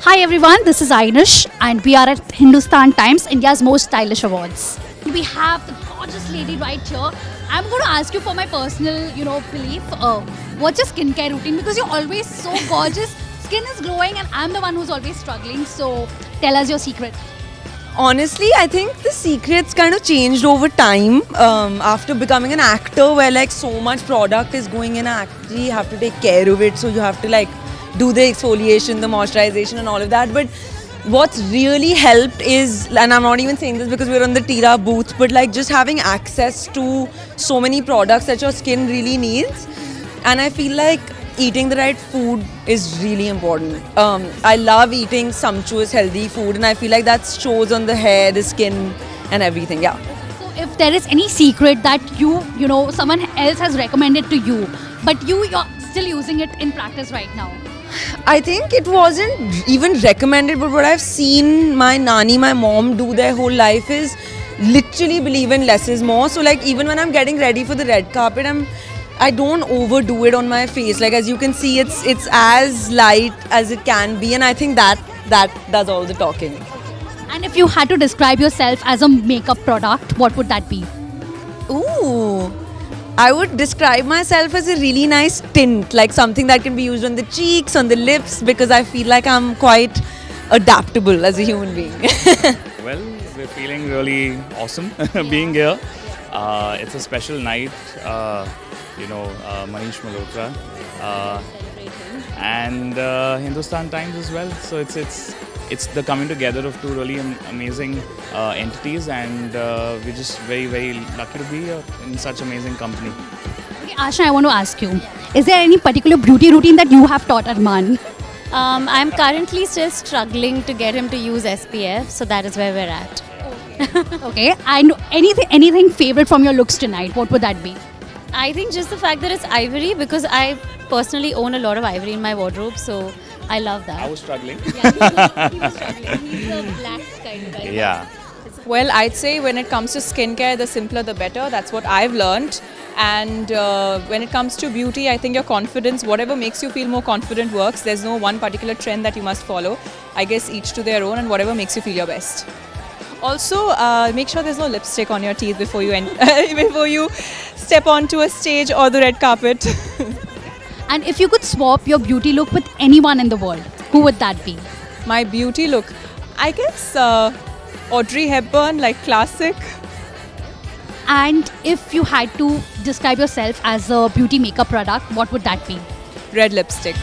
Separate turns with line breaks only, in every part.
Hi everyone, this is Ainish and we are at Hindustan Times, India's most stylish awards. We have the gorgeous lady right here. I'm going to ask you for my personal, belief. What's your skincare routine? Because you're always so gorgeous. Skin is glowing and I'm the one who's always struggling. So tell us your secret.
Honestly, I think the secrets kind of changed over time after becoming an actor, where like so much product is going in. Actually, you have to take care of it, so you have to like do the exfoliation, the moisturization, and all of that. But what's really helped is, and I'm not even saying this because we're on the Tira booth, but like just having access to so many products that your skin really needs. And I feel like eating the right food is really important. I love eating sumptuous, healthy food, and I feel like that shows on the hair, the skin, and everything. Yeah.
So if there is any secret that someone else has recommended to you, but you're still using it in practice right now.
I think it wasn't even recommended, but what I've seen my nani, my mom do their whole life is literally believe in less is more. So like even when I'm getting ready for the red carpet, I don't overdo it on my face. Like as you can see, it's as light as it can be, and I think that does all the talking.
And if you had to describe yourself as a makeup product, what would that be?
Ooh. I would describe myself as a really nice tint, like something that can be used on the cheeks, on the lips, because I feel like I'm quite adaptable as a human being.
Well, we're feeling really awesome being here. It's a special night, Manish Malhotra, and Hindustan Times as well. So it's the coming together of two really amazing entities, and we're just very, very lucky to be here in such amazing company.
Okay, Asha, I want to ask you, is there any particular beauty routine that you have taught Arman?
I'm currently still struggling to get him to use SPF, so that is where we're at.
Okay, and anything favorite from your looks tonight, what would that be?
I think just the fact that it's ivory, because I personally own a lot of ivory in my wardrobe, so I love that.
I was struggling.
Yeah, he was struggling. He's a black kind of guy.
Yeah.
Well, I'd say when it comes to skincare, the simpler the better. That's what I've learned. And when it comes to beauty, I think your confidence, whatever makes you feel more confident works. There's no one particular trend that you must follow. I guess each to their own, and whatever makes you feel your best. Also, make sure there's no lipstick on your teeth before you before you step onto a stage or the red carpet.
And if you could swap your beauty look with anyone in the world, who would that be?
My beauty look, I guess Audrey Hepburn, like classic.
And if you had to describe yourself as a beauty makeup product, what would that be?
Red lipstick.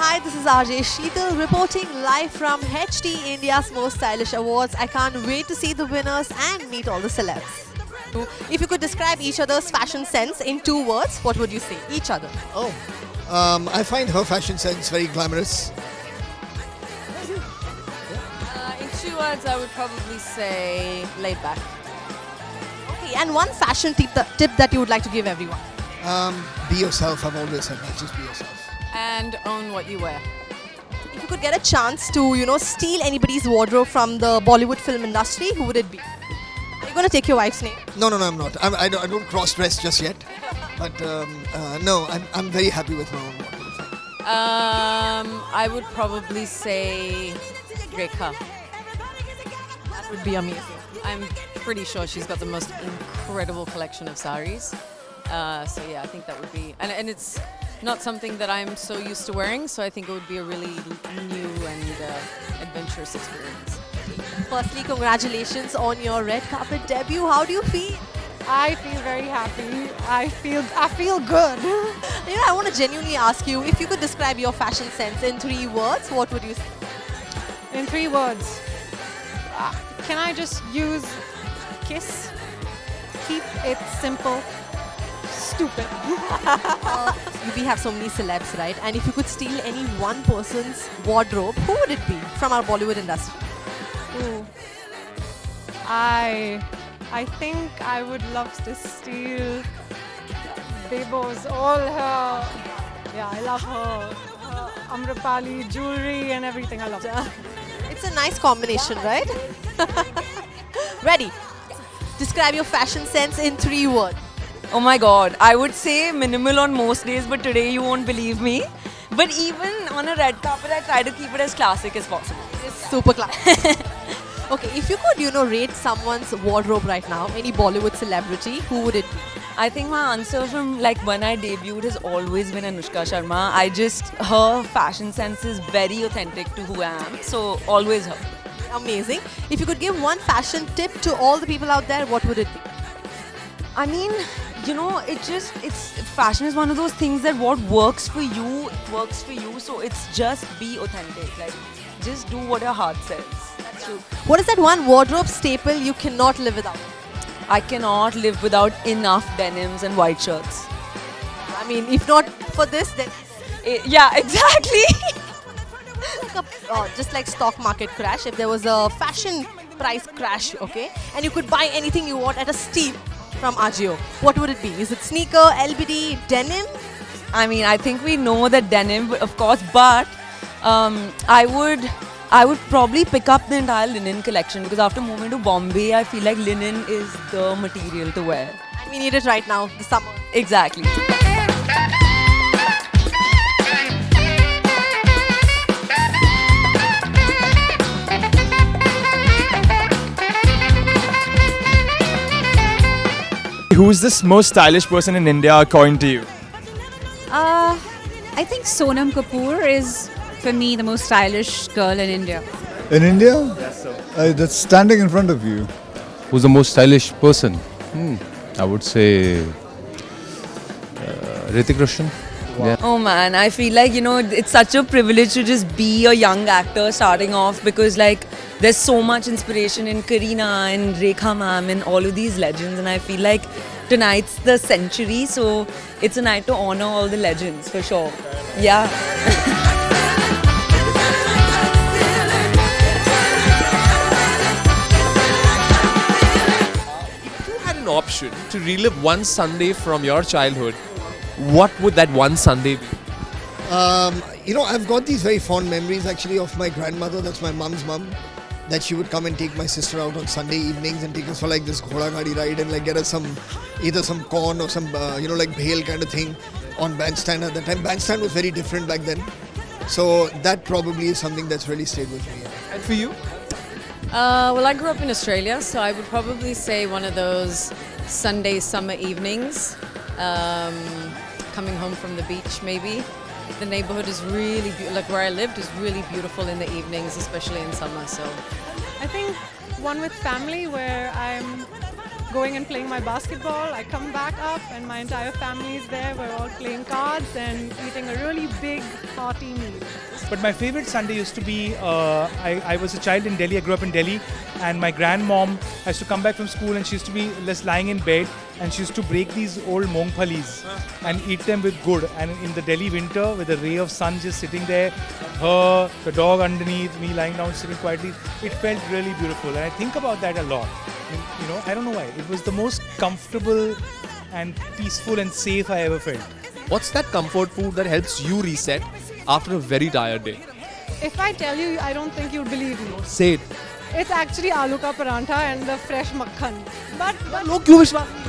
Hi, this is RJ Sheetal reporting live from HT India's Most Stylish Awards. I can't wait to see the winners and meet all the celebs. If you could describe each other's fashion sense in 2 words, what would you say? Each other.
Oh, I find her fashion sense very glamorous.
In 2 words, I would probably say laid back.
Okay, and one fashion tip that you would like to give everyone.
Be yourself. I've always said that. Just be yourself.
And own what you wear.
If you could get a chance to, steal anybody's wardrobe from the Bollywood film industry, who would it be? Are you going to take your wife's name?
No, I'm not. I don't cross-dress just yet. But no, I'm very happy with my own wardrobe.
I would probably say Rekha.
That would be amazing.
I'm pretty sure she's got the most incredible collection of saris. So yeah, I think that would be, and it's not something that I'm so used to wearing, so I think it would be a really new and adventurous experience.
Firstly, congratulations on your red carpet debut. How do you feel?
I feel very happy. I feel good.
I want to genuinely ask you, if you could describe your fashion sense in 3 words, what would you say?
In 3 words. Can I just use kiss? Keep it simple. Stupid.
We have so many celebs, right? And if you could steal any one person's wardrobe, who would it be from our Bollywood industry?
Ooh. I think I would love to steal Bebo's all her. Yeah, I love her Amrapali jewelry and everything. I love it.
It's a nice combination, right? Ready? describe your fashion sense in 3 words.
Oh my god, I would say minimal on most days, but today you won't believe me. But even on a red carpet, I try to keep it as classic as possible.
It's super class. Okay, if you could, rate someone's wardrobe right now, any Bollywood celebrity, who would it be?
I think my answer from like when I debuted has always been Anushka Sharma. Her fashion sense is very authentic to who I am, so always her.
Amazing. If you could give one fashion tip to all the people out there, what would it be?
I mean, fashion is one of those things that what works for you, works for you. So it's just be authentic. Like, just do what your heart says.
That's true. What is that one wardrobe staple you cannot live without?
I cannot live without enough denims and white shirts.
I mean, if not for this, then
Yeah, exactly.
just like stock market crash, if there was a fashion price crash, okay, and you could buy anything you want at a steal from Ajio, what would it be? Is it sneaker, LBD, denim?
I mean, I think we know that denim, of course, but I would probably pick up the entire linen collection because after moving to Bombay, I feel like linen is the material to wear.
And we need it right now, the summer.
Exactly.
Who's the most stylish person in India according to you?
I think Sonam Kapoor is, for me, the most stylish girl in India.
In India?
Yes, sir.
That's standing in front of you.
Who's the most stylish person? I would say Hrithik Roshan. Yeah.
Oh man, I feel like, it's such a privilege to just be a young actor starting off because like there's so much inspiration in Kareena and Rekha ma'am and all of these legends, and I feel like tonight's the century, so it's a night to honor all the legends for sure. Yeah.
If you had an option to relive one Sunday from your childhood, what would that one Sunday be?
I've got these very fond memories actually of my grandmother, that's my mum's mum, that she would come and take my sister out on Sunday evenings and take us for like this ghoda gadi ride and like get us either some corn or some, like bhel kind of thing on Bandstand at the time. Bandstand was very different back then. So that probably is something that's really stayed with me.
And for you?
Well, I grew up in Australia, so I would probably say one of those Sunday summer evenings, coming home from the beach maybe. The neighborhood is really, like where I lived, is really beautiful in the evenings, especially in summer. So
I think one with family where I'm going and playing my basketball. I come back up and my entire family is there. We're all playing cards and eating a really big, hearty meal.
But my favorite Sunday used to be, I was a child in Delhi, I grew up in Delhi, and my grandmom used to come back from school and she used to be just lying in bed and she used to break these old mongphalis and eat them with good. And in the Delhi winter, with a ray of sun just sitting there, her, the dog underneath, me lying down sitting quietly, it felt really beautiful. And I think about that a lot. I don't know why. It was the most comfortable and peaceful and safe I ever felt.
What's that comfort food that helps you reset after a very tired day?
If I tell you, I don't think you'd believe me.
Say it.
It's actually aloo ka parantha and the fresh makhan.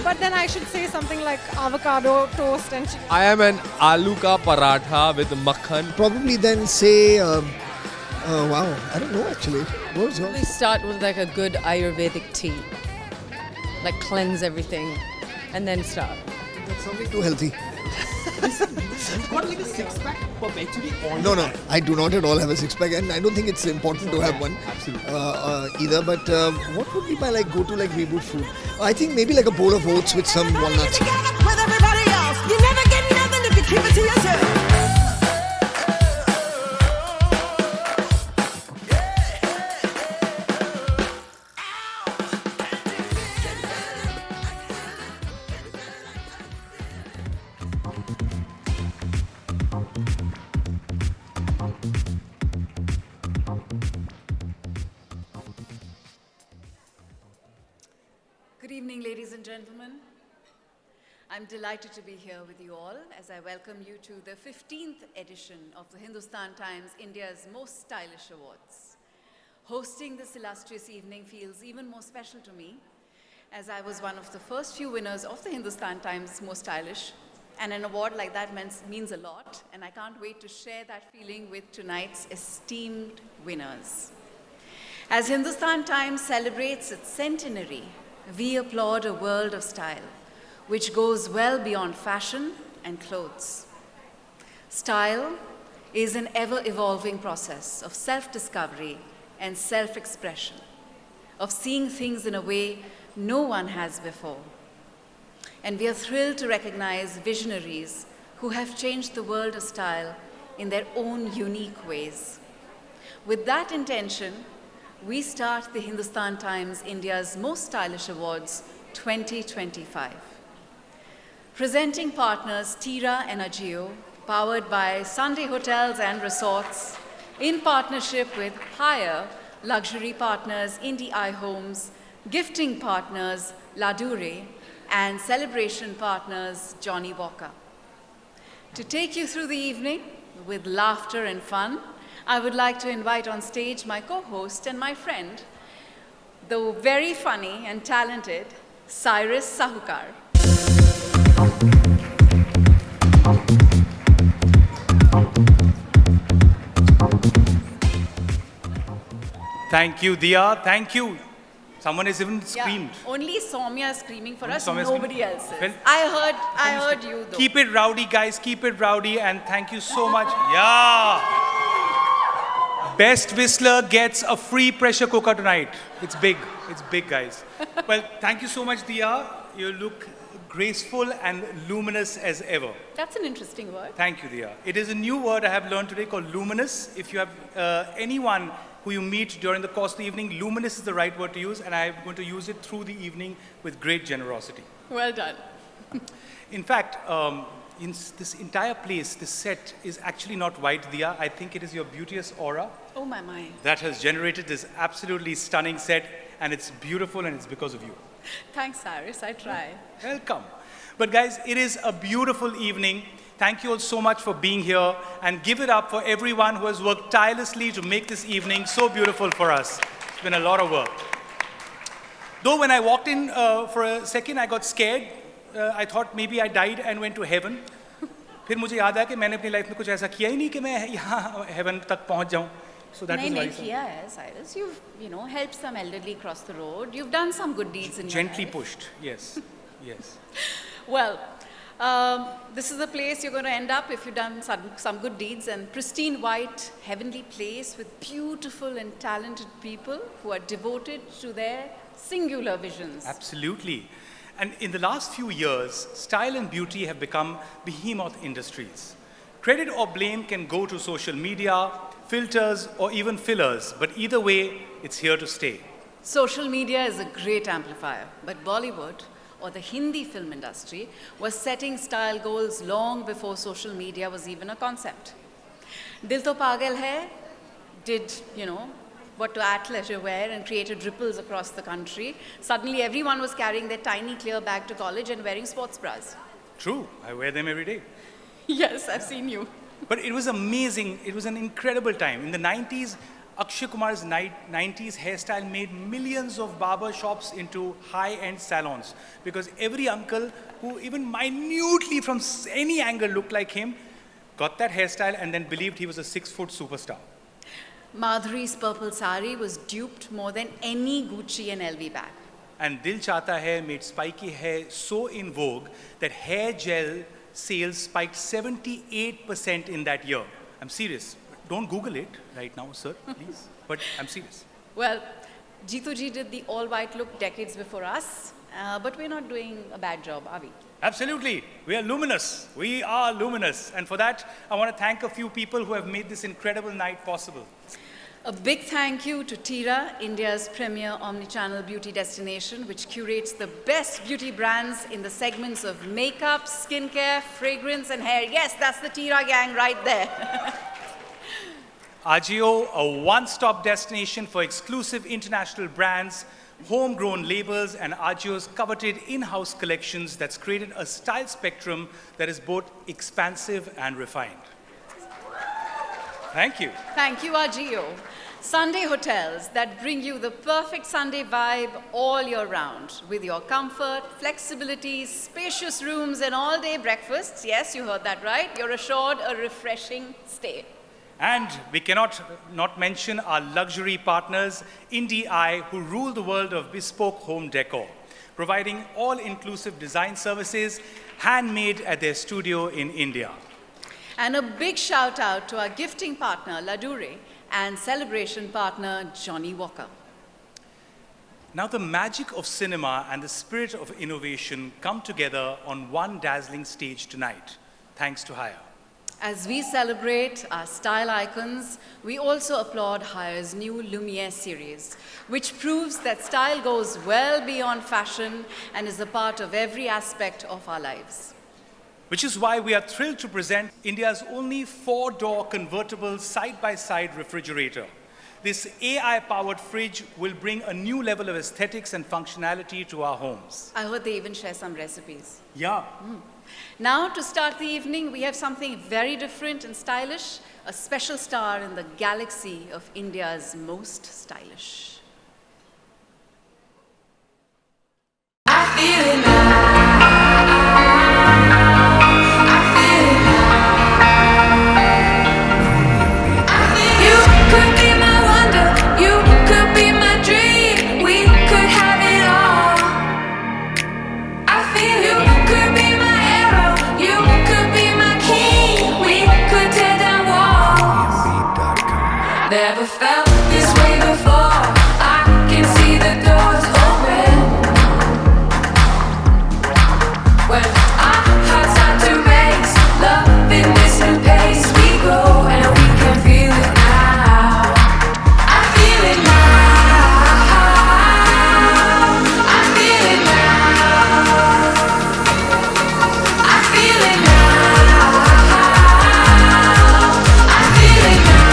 But then I should say something like avocado toast and cheese.
I am an aloo ka paratha with makhan.
Probably then say, wow, I don't know actually. What was yours?
probably start with like a good Ayurvedic tea, like cleanse everything, and then start.
That's something too healthy.
You've got like a six-pack perpetually on.
No, I do not at all have a six-pack, and I don't think it's important to have one.
Absolutely.
Either. But what would be my like go-to like reboot food? I think maybe like a bowl of oats with some walnuts.
With everybody else, you never get nothing if you keep it to yourself.
Good evening, ladies and gentlemen. I'm delighted to be here with you all as I welcome you to the 15th edition of the Hindustan Times India's Most Stylish Awards. Hosting this illustrious evening feels even more special to me as I was one of the first few winners of the Hindustan Times Most Stylish. And an award like that means a lot, and I can't wait to share that feeling with tonight's esteemed winners. As Hindustan Times celebrates its centenary, we applaud a world of style, which goes well beyond fashion and clothes. Style is an ever-evolving process of self-discovery and self-expression, of seeing things in a way no one has before. And we are thrilled to recognize visionaries who have changed the world of style in their own unique ways. With that intention, we start the Hindustan Times India's Most Stylish Awards 2025. Presenting partners Tira and Agio, powered by Sunday Hotels and Resorts, in partnership with Hire, luxury partners Indie Eye Homes, gifting partners Ladure, and celebration partners Johnny Walker. To take you through the evening with laughter and fun, I would like to invite on stage my co-host and my friend, the very funny and talented Cyrus Sahukar.
Thank you, Dia. Thank you. Someone has even screamed.
Yeah, only Soumya is screaming for us,
Soumya is
nobody
screaming.
else is.
Well,
I heard you though.
Keep it rowdy, guys. Keep it rowdy. And thank you so much. Yeah. Best Whistler gets a free pressure cooker tonight. It's big. It's big, guys. Well, thank you so much, Dia. You look graceful and luminous as ever.
That's an interesting word.
Thank you, Dia. It is a new word I have learned today called luminous. If you have anyone who you meet during the course of the evening, luminous is the right word to use, and I'm going to use it through the evening with great generosity.
Well done.
In fact, in this entire place, this set is actually not white, Dia. I think it is your beauteous aura
Oh my.
that has generated this absolutely stunning set, and it's beautiful, and it's because of you.
Thanks, Cyrus. I try.
Welcome. But guys, it is a beautiful evening. Thank you all so much for being here, and give it up for everyone who has worked tirelessly to make this evening so beautiful for us. It's been a lot of work. Though when I walked in for a second, I got scared. I thought maybe I died and went to heaven. फिर मुझे याद आया कि मैंने अपनी life में कुछ ऐसा किया ही नहीं कि मैं यहाँ heaven तक पहुँच जाऊँ. So that was
नहीं
worrisome.
किया है, Cyrus. You've helped some elderly cross the road. You've done some good deeds in
Gently
your life.
pushed, yes, yes.
Well, this is the place you're going to end up if you've done some good deeds, and pristine white, heavenly place with beautiful and talented people who are devoted to their singular visions.
Absolutely. And in the last few years, style and beauty have become behemoth industries. Credit or blame can go to social media, filters, or even fillers, but either way, it's here to stay.
Social media is a great amplifier, but Bollywood, or the Hindi film industry, was setting style goals long before social media was even a concept. Dil To Pagal Hai did, what to athleisure wear and created ripples across the country. Suddenly everyone was carrying their tiny clear bag to college and wearing sports bras.
True, I wear them every day.
Yes, I've seen you.
But it was amazing, it was an incredible time. In the 90s, Akshay Kumar's 90s hairstyle made millions of barber shops into high-end salons, because every uncle who even minutely from any angle looked like him got that hairstyle and then believed he was a 6-foot superstar.
Madhuri's purple sari was duped more than any Gucci and LV bag.
And Dil Chahta Hai made spiky hair so in vogue that hair gel sales spiked 78% in that year. I'm serious. Don't Google it right now, sir, please. But I'm serious.
Well, Jeetu ji did the all-white look decades before us, but we're not doing a bad job, are we?
Absolutely. We are luminous. We are luminous. And for that, I want to thank a few people who have made this incredible night possible.
A big thank you to Tira, India's premier omnichannel beauty destination, which curates the best beauty brands in the segments of makeup, skincare, fragrance, and hair. Yes, that's the Tira gang right there.
Agio, a one-stop destination for exclusive international brands, homegrown labels, and Agio's coveted in-house collections that's created a style spectrum that is both expansive and refined. Thank you.
Thank you, Agio. Sunday hotels that bring you the perfect Sunday vibe all year round with your comfort, flexibility, spacious rooms and all-day breakfasts. Yes, you heard that right. You're assured a refreshing stay.
And we cannot not mention our luxury partners, IndieEye, who rule the world of bespoke home decor, providing all-inclusive design services handmade at their studio in India.
And a big shout out to our gifting partner, Ladure, and celebration partner, Johnny Walker.
Now the magic of cinema and the spirit of innovation come together on one dazzling stage tonight, thanks to Haier.
As we celebrate our style icons, we also applaud Haier's new Lumiere series, which proves that style goes well beyond fashion and is a part of every aspect of our lives.
Which is why we are thrilled to present India's only 4-door convertible side-by-side refrigerator. This AI-powered fridge will bring a new level of aesthetics and functionality to our homes.
I heard they even share some recipes.
Yeah.
Now, to start the evening, we have something very different and stylish, a special star in the galaxy of India's most stylish.
I feel it now. Never felt this way before. I can see the doors open when our hearts start to race. Love in this new pace. We go and we can feel it now. I feel it now. I feel it now. I feel it now. I feel it now.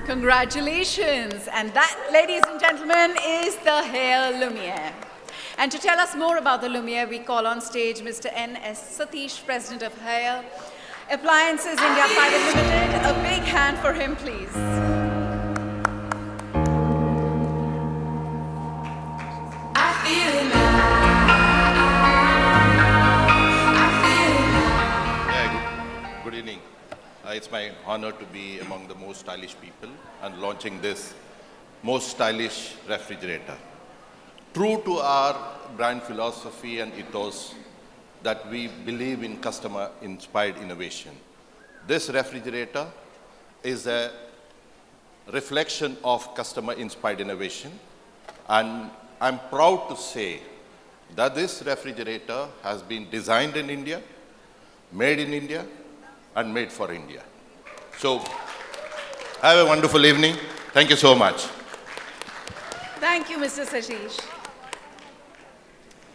Congratulations! And that, ladies and gentlemen, is the Haier Lumiere. And to tell us more about the Lumiere, we call on stage Mr. N.S. Satish, President of Haier Appliances India Private Limited. A big hand for him, please.
I feel it now.
Yeah, good evening. It's my honor to be among the most stylish people and launching this most stylish refrigerator. True to our brand philosophy and ethos that we believe in customer-inspired innovation, this refrigerator is a reflection of customer-inspired innovation, and I'm proud to say that this refrigerator has been designed in India, made in India, and made for India. So, have a wonderful evening. Thank you so much.
Thank you, Mr. Sashish.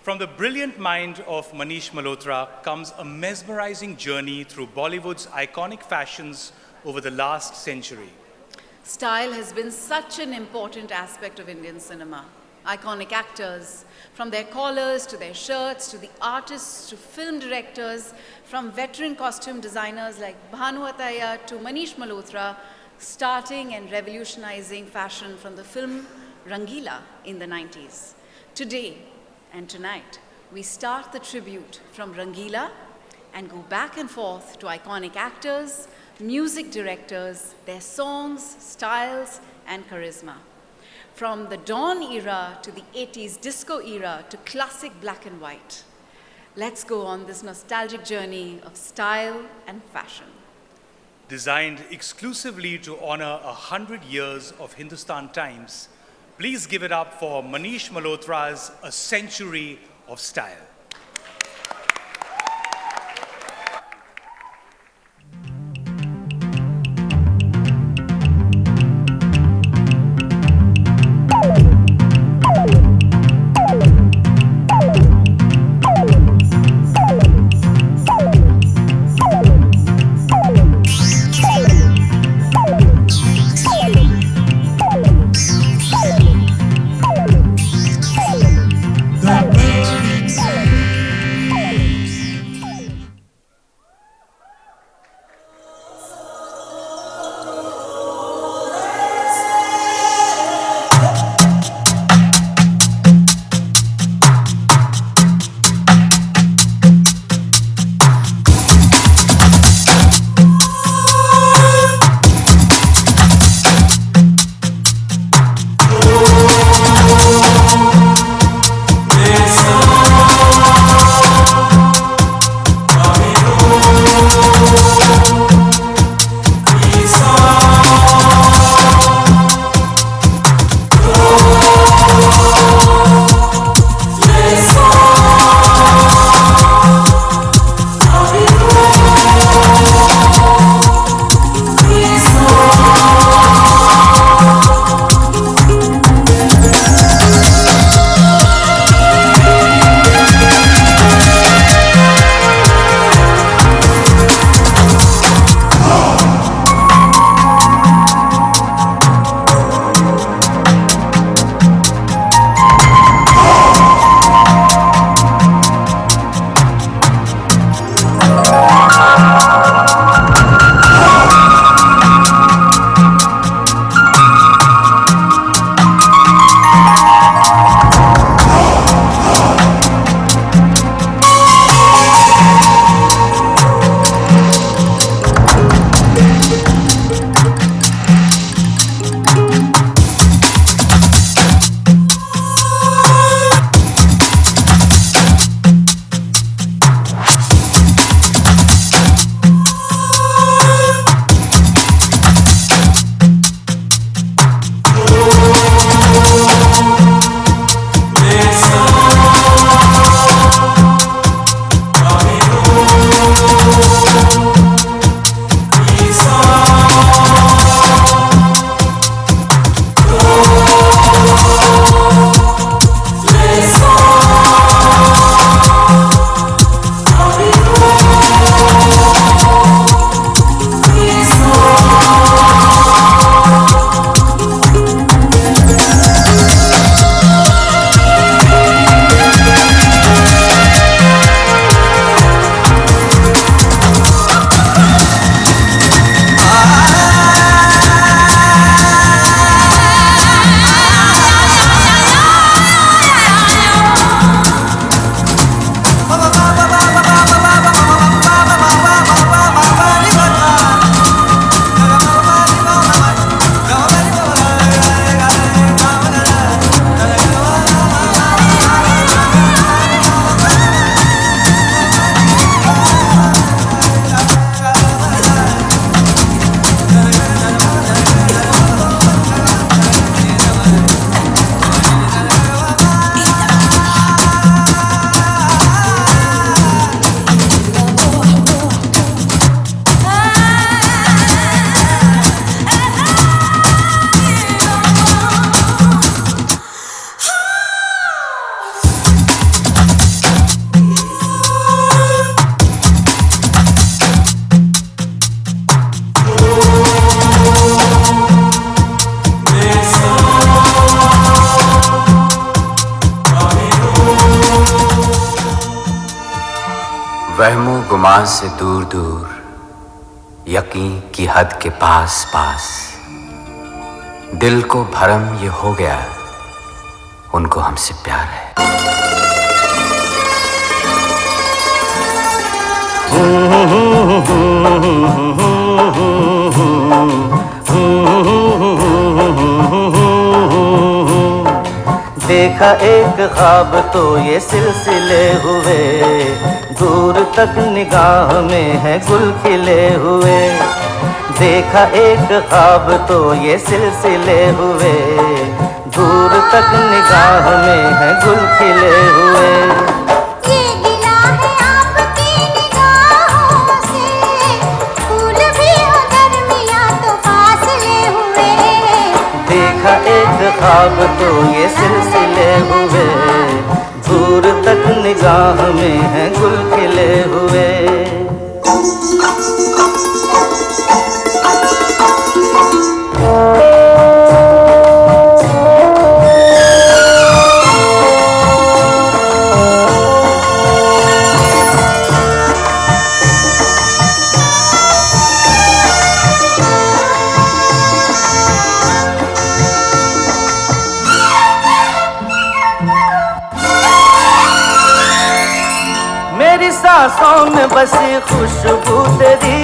From the brilliant mind of Manish Malhotra comes a mesmerizing journey through Bollywood's iconic fashions over the last century.
Style has been such an important aspect of Indian cinema. Iconic actors, from their collars to their shirts, to the artists, to film directors, from veteran costume designers like Bhanu Attaiya to Manish Malhotra, starting and revolutionizing fashion from the film Rangila in the 90s. Today and tonight, we start the tribute from Rangila and go back and forth to iconic actors, music directors, their songs, styles, and charisma. From the dawn era to the 80s disco era to classic black and white. Let's go on this nostalgic journey of style and fashion.
Designed exclusively to honor 100 years of Hindustan Times, please give it up for Manish Malhotra's A Century of Style.
The birds
समाज से दूर दूर, यकीन की हद के पास पास, दिल को भरम ये हो गया, उनको हमसे प्यार है।
देखा एक ख्वाब तो ये सिलसिले हुए, दूर तक निगाह में है गुल खिले हुए। देखा एक ख्वाब तो ये सिलसिले हुए, दूर तक निगाह में है गुल खिले हुए।
ये गिला है आपकी निगाहों से, फूल भी हो दरमियां तो फासले हुए।
देखा एक ख्वाब तो ये सिलसिले हुए, दूर तक निगाह में है गुल खिले हुए। मेरी सांसों में बसी खुशबू तेरी,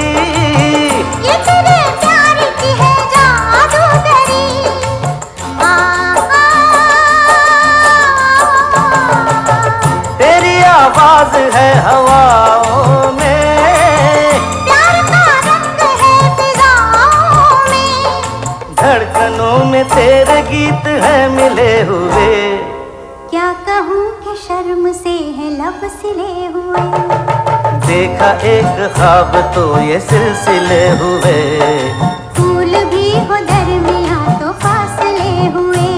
ये तेरे प्यार की है जादूगरी।
तेरी आवाज है हवाओं में,
प्यार का रंग है फिजाओं में।
धड़कनों में तेरे गीत है मिले हुए।
क्या कहूँ कि शर्म से है लब सिले हुए।
देखा एक ख्वाब तो ये सिलसिले हुए,
फूल भी हो दरमियां तो फासले हुए।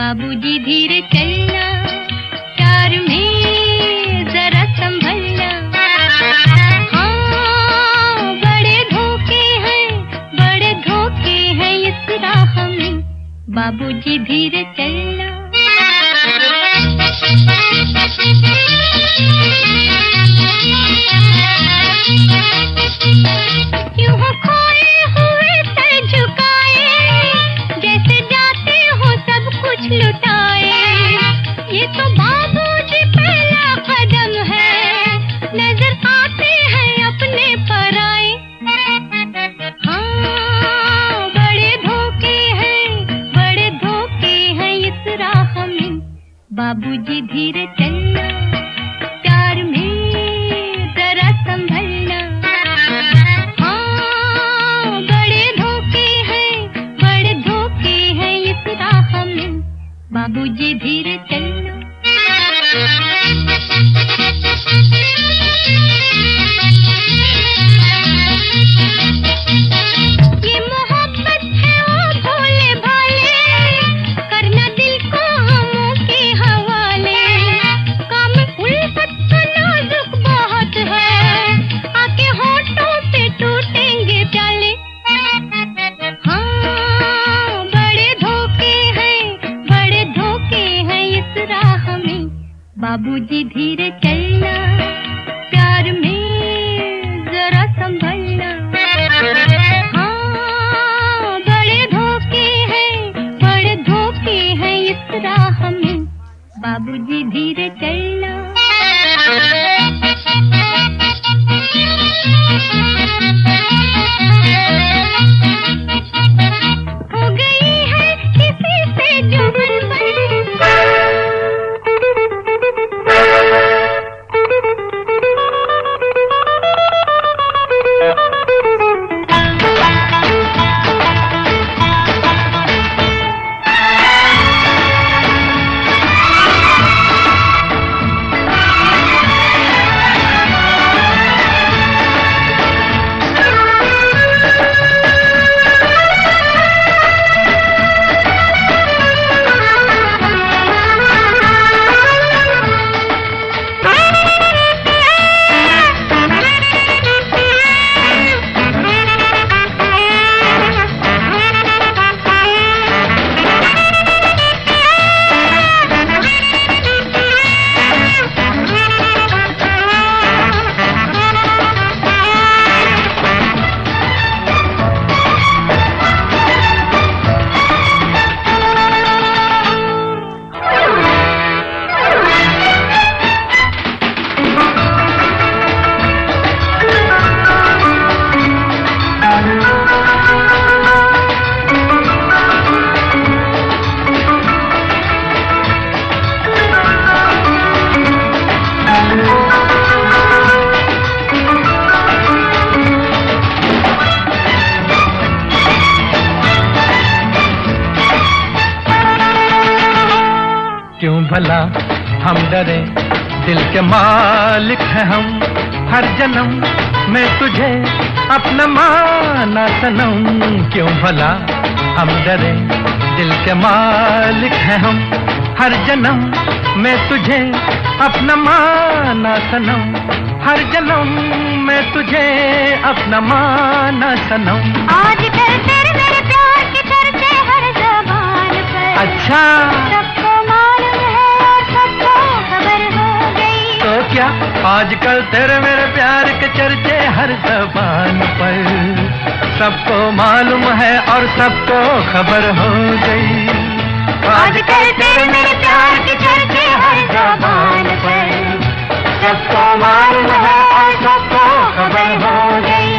बाबूजी धीरे चलना, प्यार में जरा संभलना। हाँ बड़े धोखे हैं इस राह में, बाबूजी धीरे चलना। यूं हो खोए हुए सर झुकाए, जैसे जाते हो सब कुछ लुटाए। ये तो बाबूजी पहला कदम है, नजर आते हैं अपने पराए। हाँ बड़े धोखे हैं इस राह में, बाबूजी धीरे चलना, प्यार में जरा संभलना। हाँ बड़े धोखे हैं इस राह में, बाबूजी धीरे चलना। ये मोहब्बत है ओ भोले भाले, करना दिल को हमों के हवाले। काम उल्फत का नाजुक बहुत है, आके होठों पे टूटेंगे प्याले। हाँ बड़े धोखे हैं इस राह में, बाबूजी धीरे चलना, प्यार में जरा संभलना। हाँ बड़े धोखे हैं इस राह में, बाबूजी धीरे चलना। हो गई है किसी से जो
क्यों भला हम डरे, दिल के मालिक हैं हम। हर जन्म मैं तुझे अपना माना सनम। क्यों भला हम डरे, दिल के मालिक हैं हम। हर जन्म मैं तुझे अपना माना सनम। हर जन्म मैं तुझे अपना माना सनम।
आज कल तेरे मेरे प्यार की चर्चे हर ज़बान पर।
अच्छा
सबको मालूम है और सबको खबर हो गई।
तो क्या आजकल तेरे मेरे प्यार के चर्चे हर ज़बान पर। सबको मालूम है और सबको खबर हो गई।
आजकल तेरे मेरे प्यार की चर्चे हर ज़बान पर।
सबको मालूम है और सबको खबर हो गई।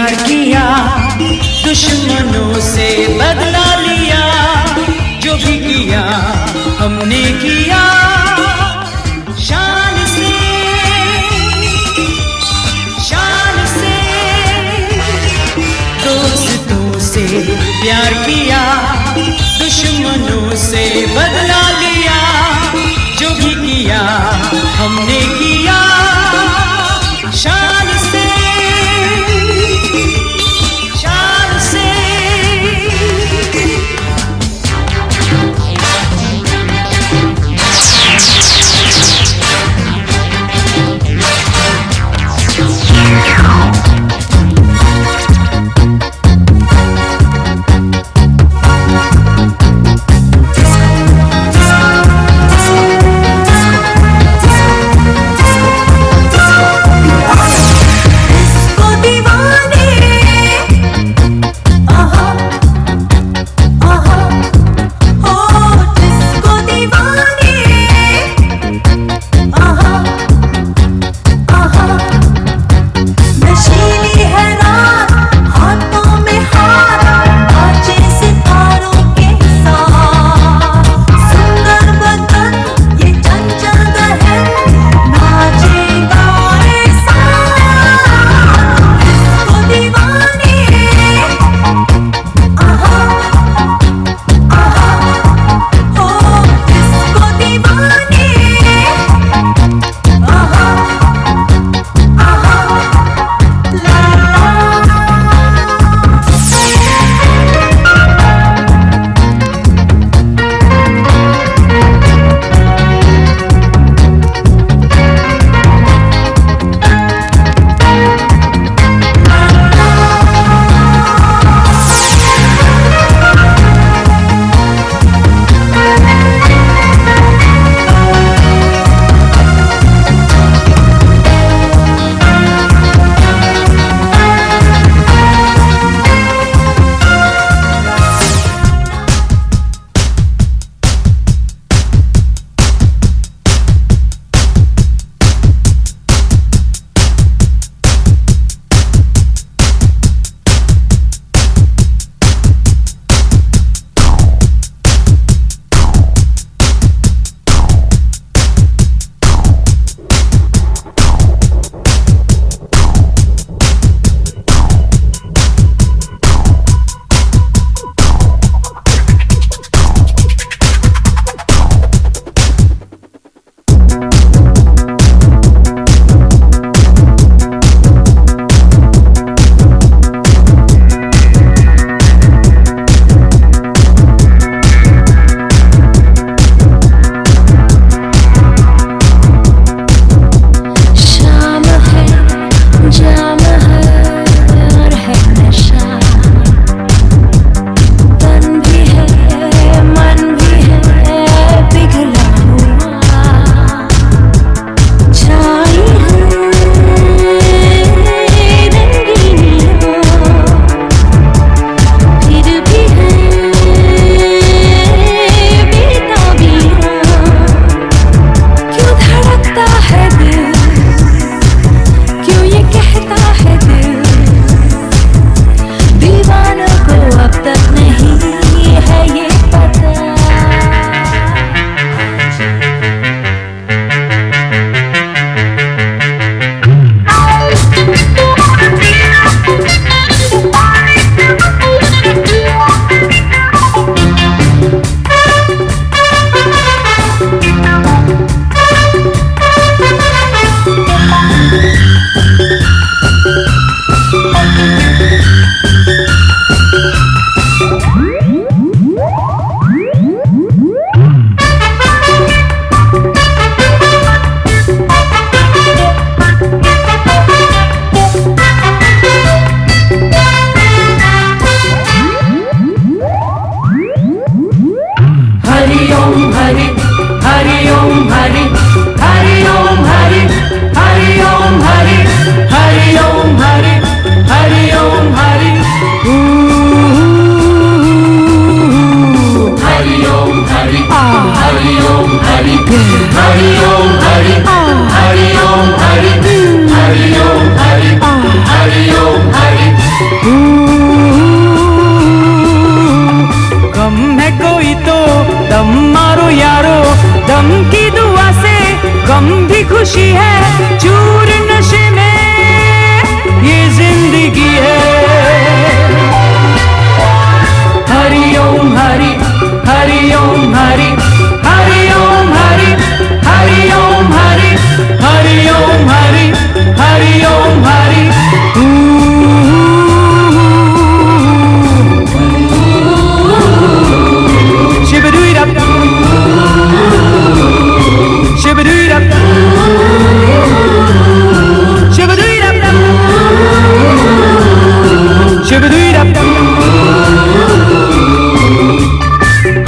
प्यार किया, दुश्मनों से बदला लिया, जो भी किया हमने किया शान से, शान से। दोस्तों से प्यार किया, दुश्मनों से बदला लिया, जो भी किया हमने किया शान से, शान से।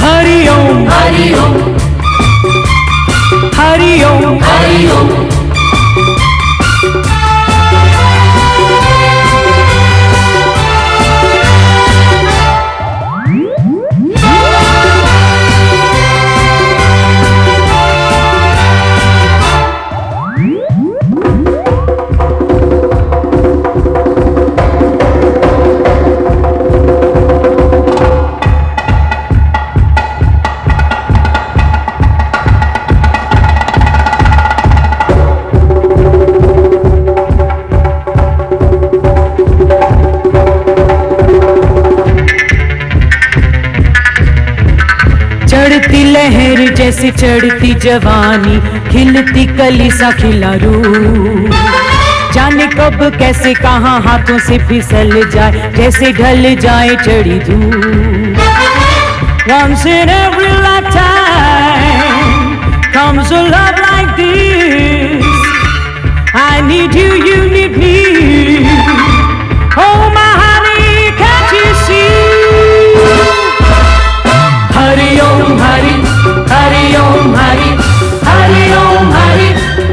Hari Om, Hari Om, Hari Om, Hari Om. चढ़ती लहर जैसे चढ़ती जवानी, खिलती कली सा खिला रूह। जाने कब कैसे कहाँ हाथों से फिसल जाए, जैसे ढल जाए चढ़ी धूप। Once in every lifetime comes a love like this. I need you, you need me. Oh my honey, can't you see? Hari Om Hari, Hari Om Hari, Hari Om Hari,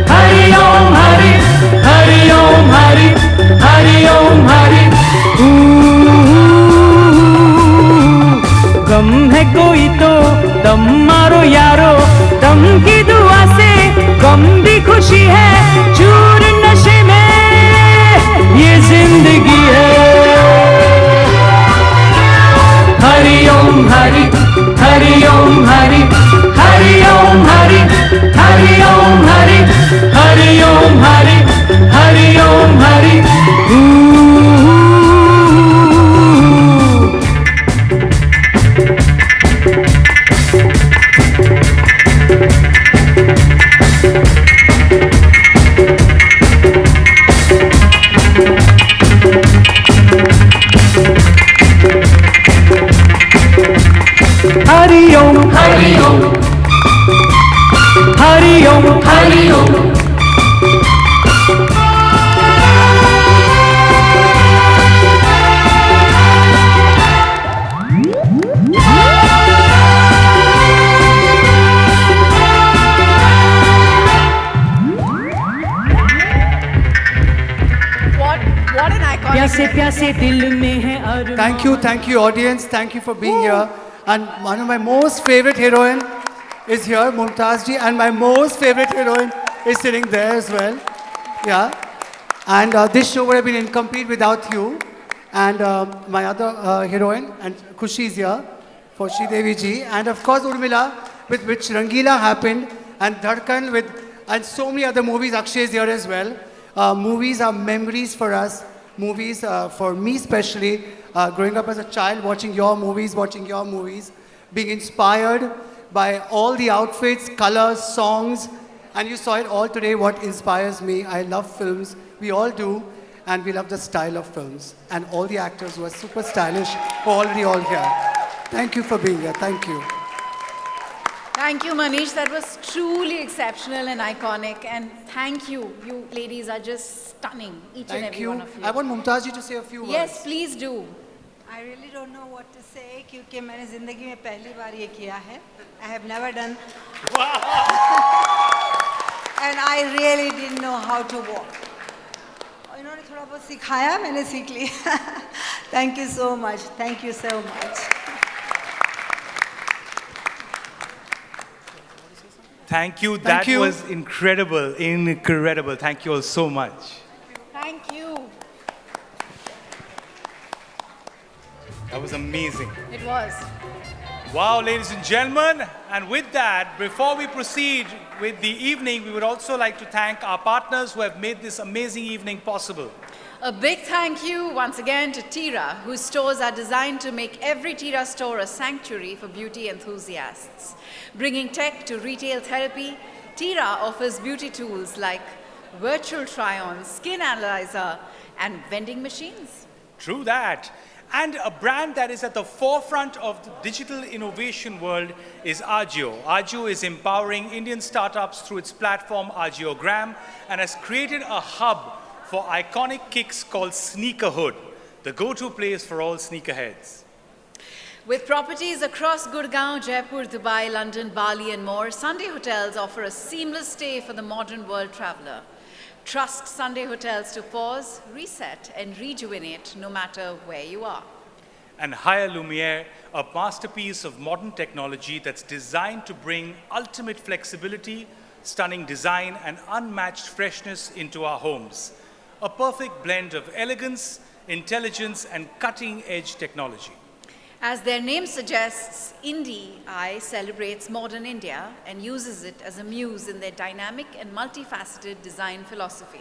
Hari Om Hari, Hari Om Hari, Hari Om Hari. गम है कोई तो दम मारो यारो, दम की दुआ से गम भी खुशी है। चूर नशे में ये जिंदगी है। Hari Om Hari, Hari Om Hari, Hari Om Hari, Hari Om Hari, Hari Om Hari, Hari Om Hari. Hari Om, Hari Om, Hari Om, Hari Om.
What an iconic.
प्यासे प्यासे दिल में है अरमान.
Thank you, audience. Thank you for being here. And one of my most favorite heroine is here, Mumtaz ji, and my most favorite heroine is sitting there as well. Yeah. And this show would have been incomplete without you. And my other heroine, and Khushi is here for Sridevi ji. And of course, Urmila, with which Rangila happened, and Dhadkan with, and so many other movies. Akshay is here as well. Movies are memories for us. Movies, for me especially, growing up as a child, watching your movies, being inspired by all the outfits, colors, songs, and you saw it all today, what inspires me. I love films, we all do, and we love the style of films. And all the actors who are super stylish are already all here. Thank you for being here, thank you.
Thank you, Manish. That was truly exceptional and iconic. And thank you. You ladies are just stunning, each and every one of you.
I want Mumtaz ji to say a few words.
Yes, please do.
I really don't know what to say क्योंकि मैंने ज़िंदगी में पहली बार ये किया है. I have never done. And I really didn't know how to walk. और इन्होंने थोड़ा बहुत सिखाया, मैंने सीख लिया. Thank you so much. Thank you so much.
Thank you. That was incredible. Incredible. Thank you all so much.
Thank you.
That was amazing.
It was.
Wow, ladies and gentlemen. And with that, before we proceed with the evening, we would also like to thank our partners who have made this amazing evening possible.
A big thank you once again to Tira, whose stores are designed to make every Tira store a sanctuary for beauty enthusiasts. Bringing tech to retail therapy, Tira offers beauty tools like virtual try-on, skin analyzer, and vending machines.
True that. And a brand that is at the forefront of the digital innovation world is Agio. Agio is empowering Indian startups through its platform Agiogram and has created a hub for iconic kicks called Sneakerhood. the go-to place for all sneakerheads.
With properties across Gurgaon, Jaipur, Dubai, London, Bali, and more, Sunday Hotels offer a seamless stay for the modern world traveler. Trust Sunday Hotels to pause, reset, and rejuvenate no matter where you are.
And Haya Lumiere, a masterpiece of modern technology that's designed to bring ultimate flexibility, stunning design, and unmatched freshness into our homes. A perfect blend of elegance, intelligence, and cutting-edge technology.
As their name suggests, Indie Eye celebrates modern India and uses it as a muse in their dynamic and multifaceted design philosophy.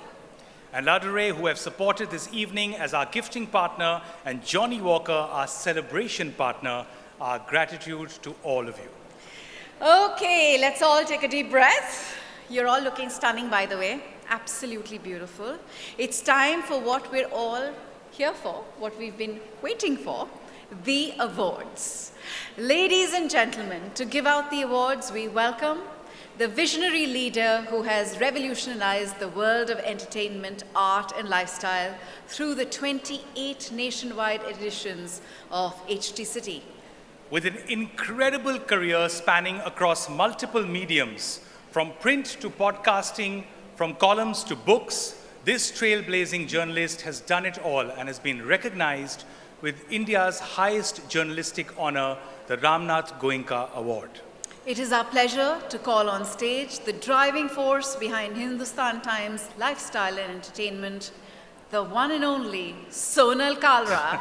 And Ladure, who have supported this evening as our gifting partner, and Johnny Walker, our celebration partner, our gratitude to all of you.
Okay, let's all take a deep breath. You're all looking stunning, by the way. Absolutely beautiful. It's time for what we're all here for, what we've been waiting for, the awards. Ladies and gentlemen, to give out the awards, we welcome the visionary leader who has revolutionized the world of entertainment, art, and lifestyle through the 28 nationwide editions of HT City.
With an incredible career spanning across multiple mediums, from print to podcasting, from columns to books, this trailblazing journalist has done it all and has been recognized with India's highest journalistic honor, the Ramnath Goenka Award.
It is our pleasure to call on stage the driving force behind Hindustan Times Lifestyle and Entertainment, the one and only Sonal Kalra.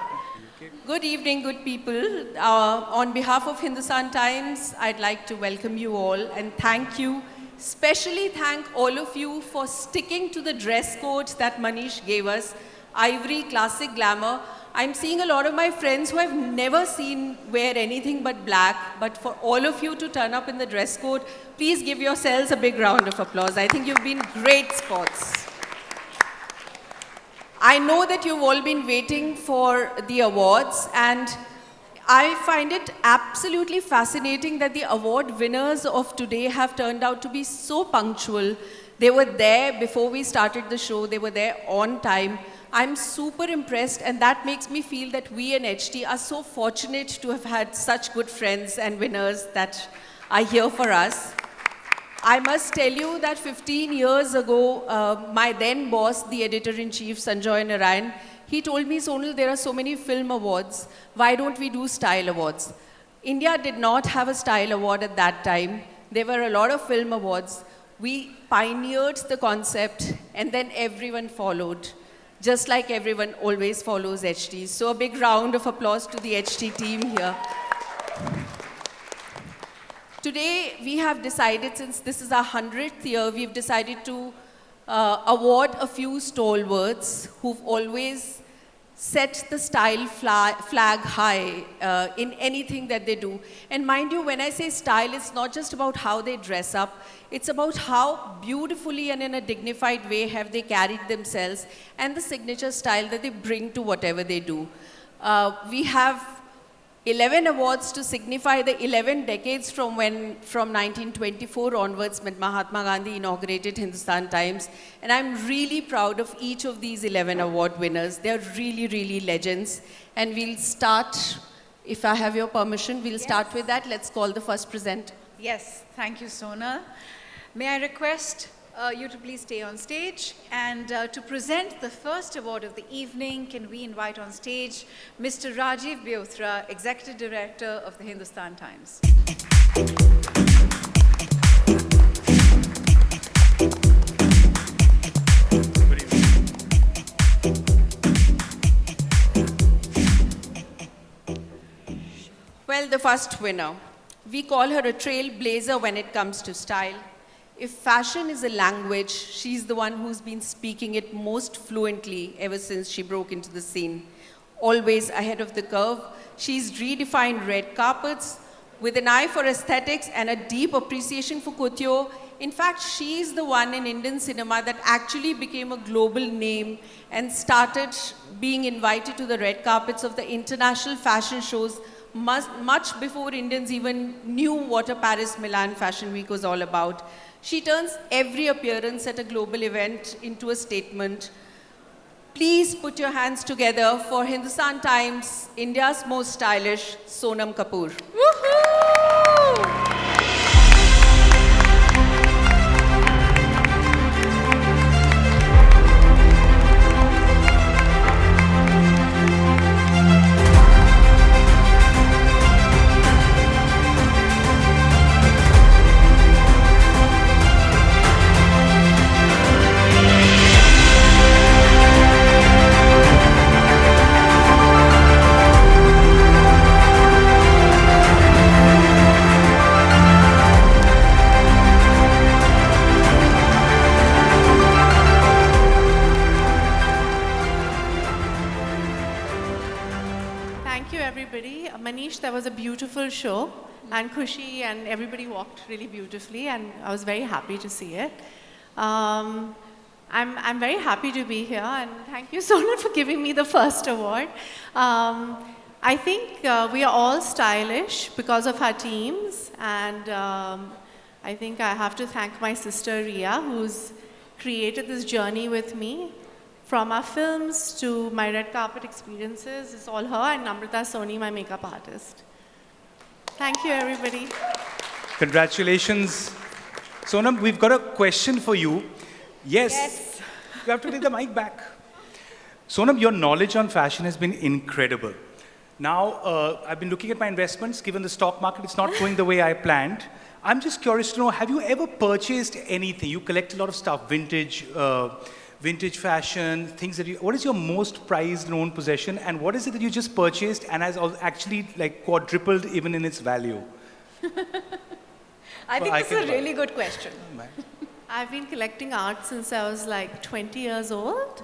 Good evening, good people. On behalf of Hindustan Times, I'd like to welcome you all and thank you. Especially thank all of you for sticking to the dress code that Manish gave us, Ivory Classic Glamour. I'm seeing a lot of my friends who I've never seen wear anything but black, but for all of you to turn up in the dress code, please give yourselves a big round of applause. I think you've been great sports. I know that you've all been waiting for the awards, and I find it absolutely fascinating that the award winners of today have turned out to be so punctual. They were there before we started the show, they were there on time. I'm super impressed, and that makes me feel that we in HT are so fortunate to have had such good friends and winners that are here for us. I must tell you that 15 years ago, my then boss, the editor-in-chief, Sanjoy Narayan, he told me, Sonal, there are so many film awards. Why don't we do style awards? India did not have a style award at that time. There were a lot of film awards. We pioneered the concept, and then everyone followed, just like everyone always follows HT. So a big round of applause to the HT team here. Today, we have decided, since this is our 100th year, we've decided to award a few stalwarts who've always set the style flag high in anything that they do. And mind you, when I say style, it's not just about how they dress up. It's about how beautifully and in a dignified way have they carried themselves and the signature style that they bring to whatever they do. We have 11 awards to signify the 11 decades from 1924 onwards when Mahatma Gandhi inaugurated Hindustan Times. And I'm really proud of each of these 11 award winners. They're really, really legends. And we'll start, if I have your permission, we'll start with that. Let's call the first presenter.
Yes, thank you, Sonal. May I request you to please stay on stage, and to present the first award of the evening, can we invite on stage Mr. Rajiv Biothra, Executive Director of the Hindustan Times.
Well, the first winner. We call her a trailblazer when it comes to style. If fashion is a language, she's the one who's been speaking it most fluently ever since she broke into the scene. Always ahead of the curve, she's redefined red carpets with an eye for aesthetics and a deep appreciation for couture. In fact, she's the one in Indian cinema that actually became a global name and started being invited to the red carpets of the international fashion shows much before Indians even knew what a Paris Milan Fashion Week was all about. She turns every appearance at a global event into a statement. Please put your hands together for Hindustan Times, India's most stylish, Sonam Kapoor.
Thank you, everybody. Manish, that was a beautiful show. And Khushi and everybody walked really beautifully, and I was very happy to see it. I'm very happy to be here, and thank you, Sonal, for giving me the first award. I think we are all stylish because of our teams, and I think I have to thank my sister Ria, who's created this journey with me. From our films to my red carpet experiences, it's all her, and Namrata Soni, my makeup artist. Thank you, everybody.
Congratulations. Sonam, we've got a question for you. Yes. You have to take the mic back. Sonam, your knowledge on fashion has been incredible. Now, I've been looking at my investments. Given the stock market, it's not going the way I planned. I'm just curious to know, have you ever purchased anything? You collect a lot of stuff, vintage fashion, things that you, what is your most prized known possession, and what is it that you just purchased and has actually like quadrupled even in its value?
I think this is a really good question.
I've been collecting art since I was like 20 years old,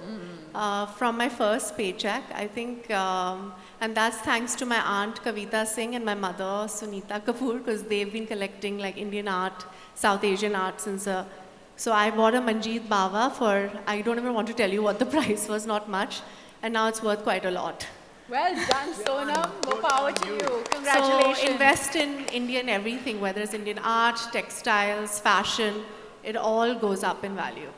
from my first paycheck, I think, and that's thanks to my aunt Kavita Singh and my mother Sunita Kapoor, because they've been collecting like Indian art, South Asian art since so I bought a Manjeet Bawa for, I don't even want to tell you what the price was, not much, and now it's worth quite a lot.
Well done, Sonam. More power to you. Congratulations.
So invest in Indian everything, whether it's Indian art, textiles, fashion, it all goes up in value.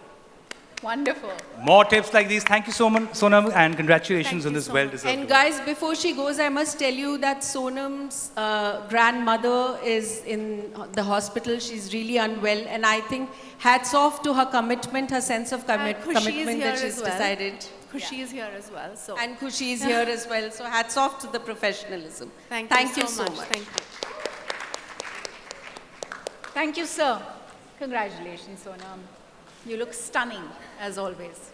Wonderful.
More tips like these. Thank you so much, Sonam, and congratulations on this well-deserved
And guys, before she goes, I must tell you that Sonam's grandmother is in the hospital. She's really unwell, and I think hats off to her commitment, her sense of commitment that she's decided.
Khushi is here as well. So.
And Khushi is here as well. So hats off to the professionalism.
Thank
you
you
so much.
Thank you.
Thank you, sir. Congratulations, Sonam. You look stunning, as always.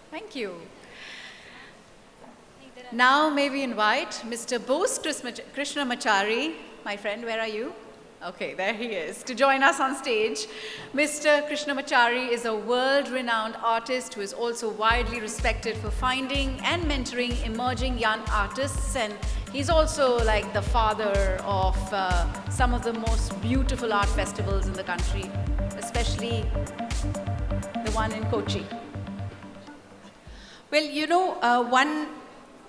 Thank you. Now may we invite Mr. Bose Krishnamachari, my friend, where are you? Okay, there he is, to join us on stage. Mr. Krishnamachari is a world-renowned artist who is also widely respected for finding and mentoring emerging young artists, and he's also like the father of some of the most beautiful art festivals in the country, especially the one in Kochi.
Well, you know, one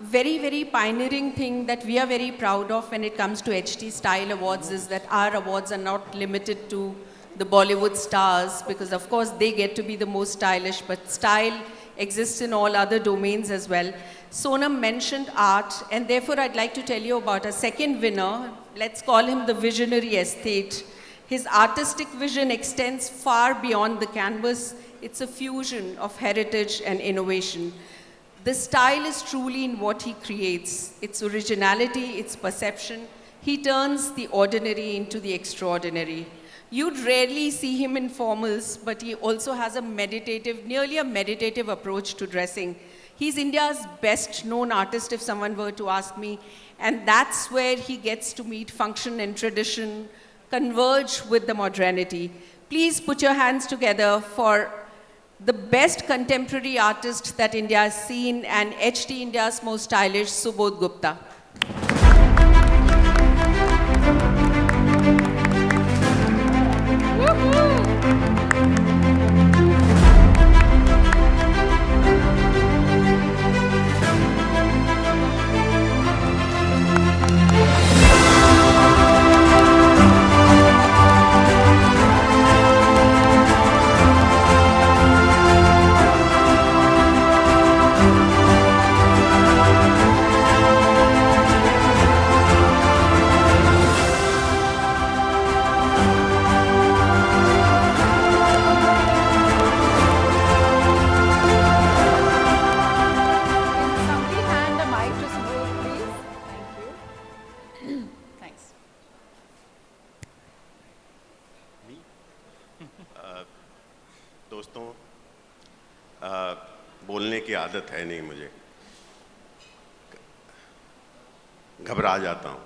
very, very pioneering thing that we are very proud of when it comes to HT Style Awards is that our awards are not limited to the Bollywood stars, because of course they get to be the most stylish, but style exists in all other domains as well. Sonam mentioned art, and therefore I'd like to tell you about a second winner. Let's call him the visionary aesthete. His artistic vision extends far beyond the canvas. It's a fusion of heritage and innovation. The style is truly in what he creates, its originality, its perception. He turns the ordinary into the extraordinary. You'd rarely see him in formals, but he also has a meditative, nearly a meditative approach to dressing. He's India's best known artist, if someone were to ask me, and that's where he gets to meet function and tradition, converge with the modernity. Please put your hands together for the best contemporary artist that India has seen, and HT India's most stylish, Subodh Gupta.
की आदत है नहीं मुझे, घबरा जाता हूँ।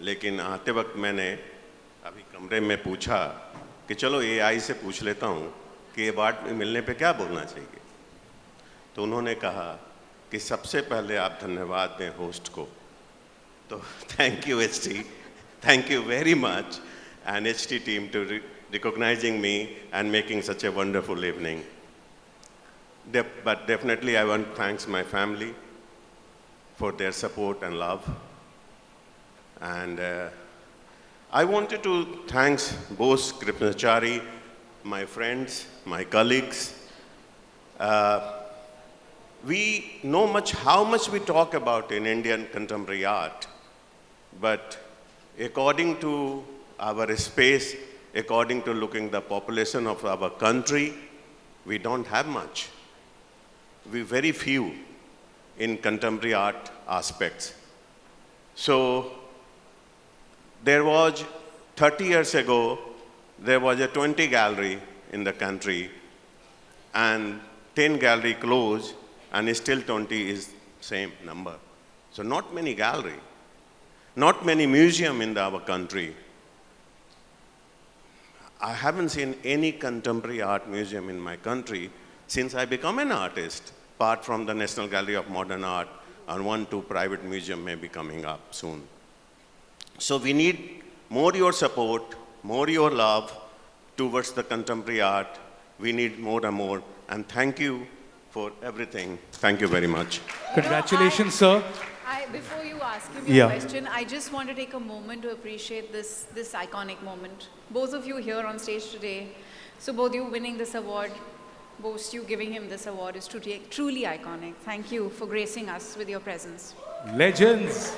लेकिन आते वक्त मैंने अभी कमरे में पूछा कि चलो AI से पूछ लेता हूँ कि अवार्ड मिलने पे क्या बोलना चाहिए। तो उन्होंने कहा कि सबसे पहले आप धन्यवाद दें होस्ट को। तो thank you HT, thank you very much and HT team to recognizing me and making such a wonderful evening. But definitely I want to thank my family for their support and love. And I wanted to thank Bose Kripnachari, my friends, my colleagues. We know how much we talk about in Indian contemporary art, but according to our space, according to looking the population of our country, we don't have much. We very few in contemporary art aspects. So there was 30 years ago, there was a 20 gallery in the country and 10 gallery closed and still 20 is same number. So not many gallery, not many museum in our country. I haven't seen any contemporary art museum in my country since I become an artist, apart from the National Gallery of Modern Art and 1-2 private museum may be coming up soon. So we need more your support, more your love towards the contemporary art. We need more and more. And thank you for everything. Thank you very much.
Congratulations, sir.
Before you ask him your question, I just want to take a moment to appreciate this iconic moment. Both of you here on stage today, so both you winning this award, both you giving him this award is truly iconic. Thank you for gracing us with your presence.
Legends.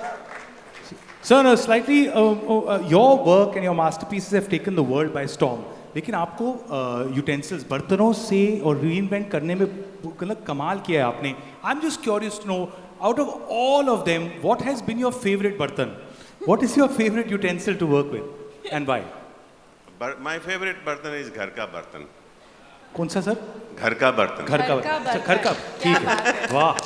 Sir, no, slightly, your work and your masterpieces have taken the world by storm. लेकिन आपको utensils, बर्तनों से और reinvent करने में मतलब कमाल किया है आपने. I'm just curious to know, out of all of them, what has been your favorite bartan? What is your favorite utensil to work with and why?
My favorite bartan is घर का बर्तन.
कौन सा सर?
घर का बर्तन.
घर का बर्तन. घर का. ठीक है. वाह.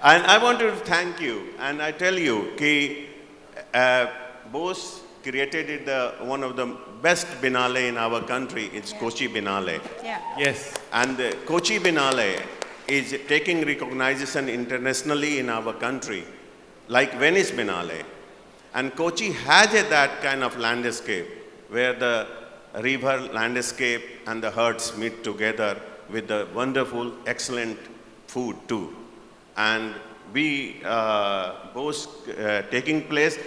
And I want to thank you and I tell you कि Bose created one of the best Biennale in our country. It's Kochi Biennale.
Yeah.
Yes.
And Kochi Biennale is taking recognition internationally in our country, like Venice Biennale. And Kochi has that kind of landscape where the river landscape and the herds meet together with the wonderful, excellent food too. And we both taking place.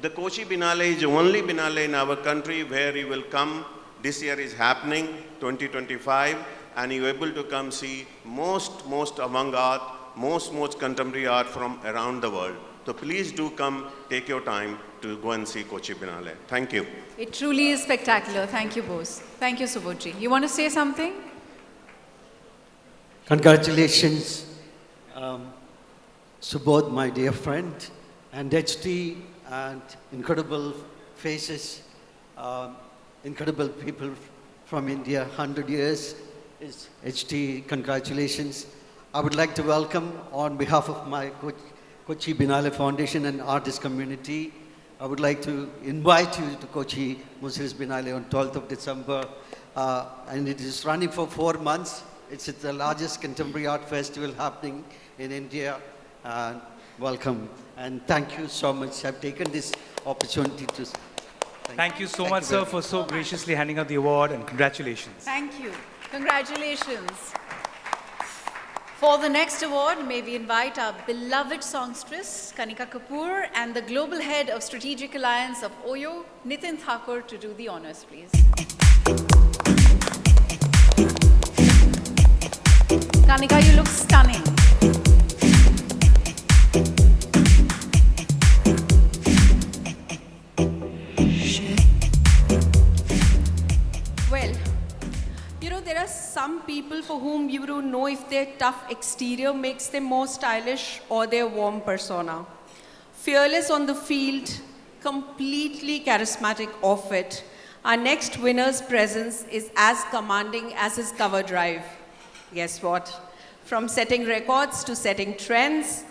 The Kochi Biennale is the only Biennale in our country where you will come. This year is happening, 2025, and you're able to come see most avant-garde, most contemporary art from around the world. So please do come, take your time to go and see Kochi Biennale. Thank you.
It truly is spectacular. Thank you, Bose. Thank you, Subodhji. You want to say something?
Congratulations, Subodh, my dear friend, and HT, and incredible faces, incredible people from India, 100 years is HT, congratulations. I would like to welcome on behalf of my Kochi Biennale Foundation and artist community, I would like to invite you to Kochi Muziris Biennale on 12th of December, and it is running for 4 months. It's the largest contemporary art festival happening in India. Welcome and thank you so much. I've taken this opportunity to
thank you so much, sir, for so graciously handing out the award, and congratulations.
Thank you. Congratulations. For the next award, may we invite our beloved songstress, Kanika Kapoor, and the Global Head of Strategic Alliance of OYO, Nitin Thakur, to do the honors, please. Kanika, you look stunning. Well, you know, there are some people for whom you don't know if their tough exterior makes them more stylish or their warm persona. Fearless on the field, completely charismatic off it, our next winner's presence is as commanding as his cover drive. Guess what?
from setting records to setting trends.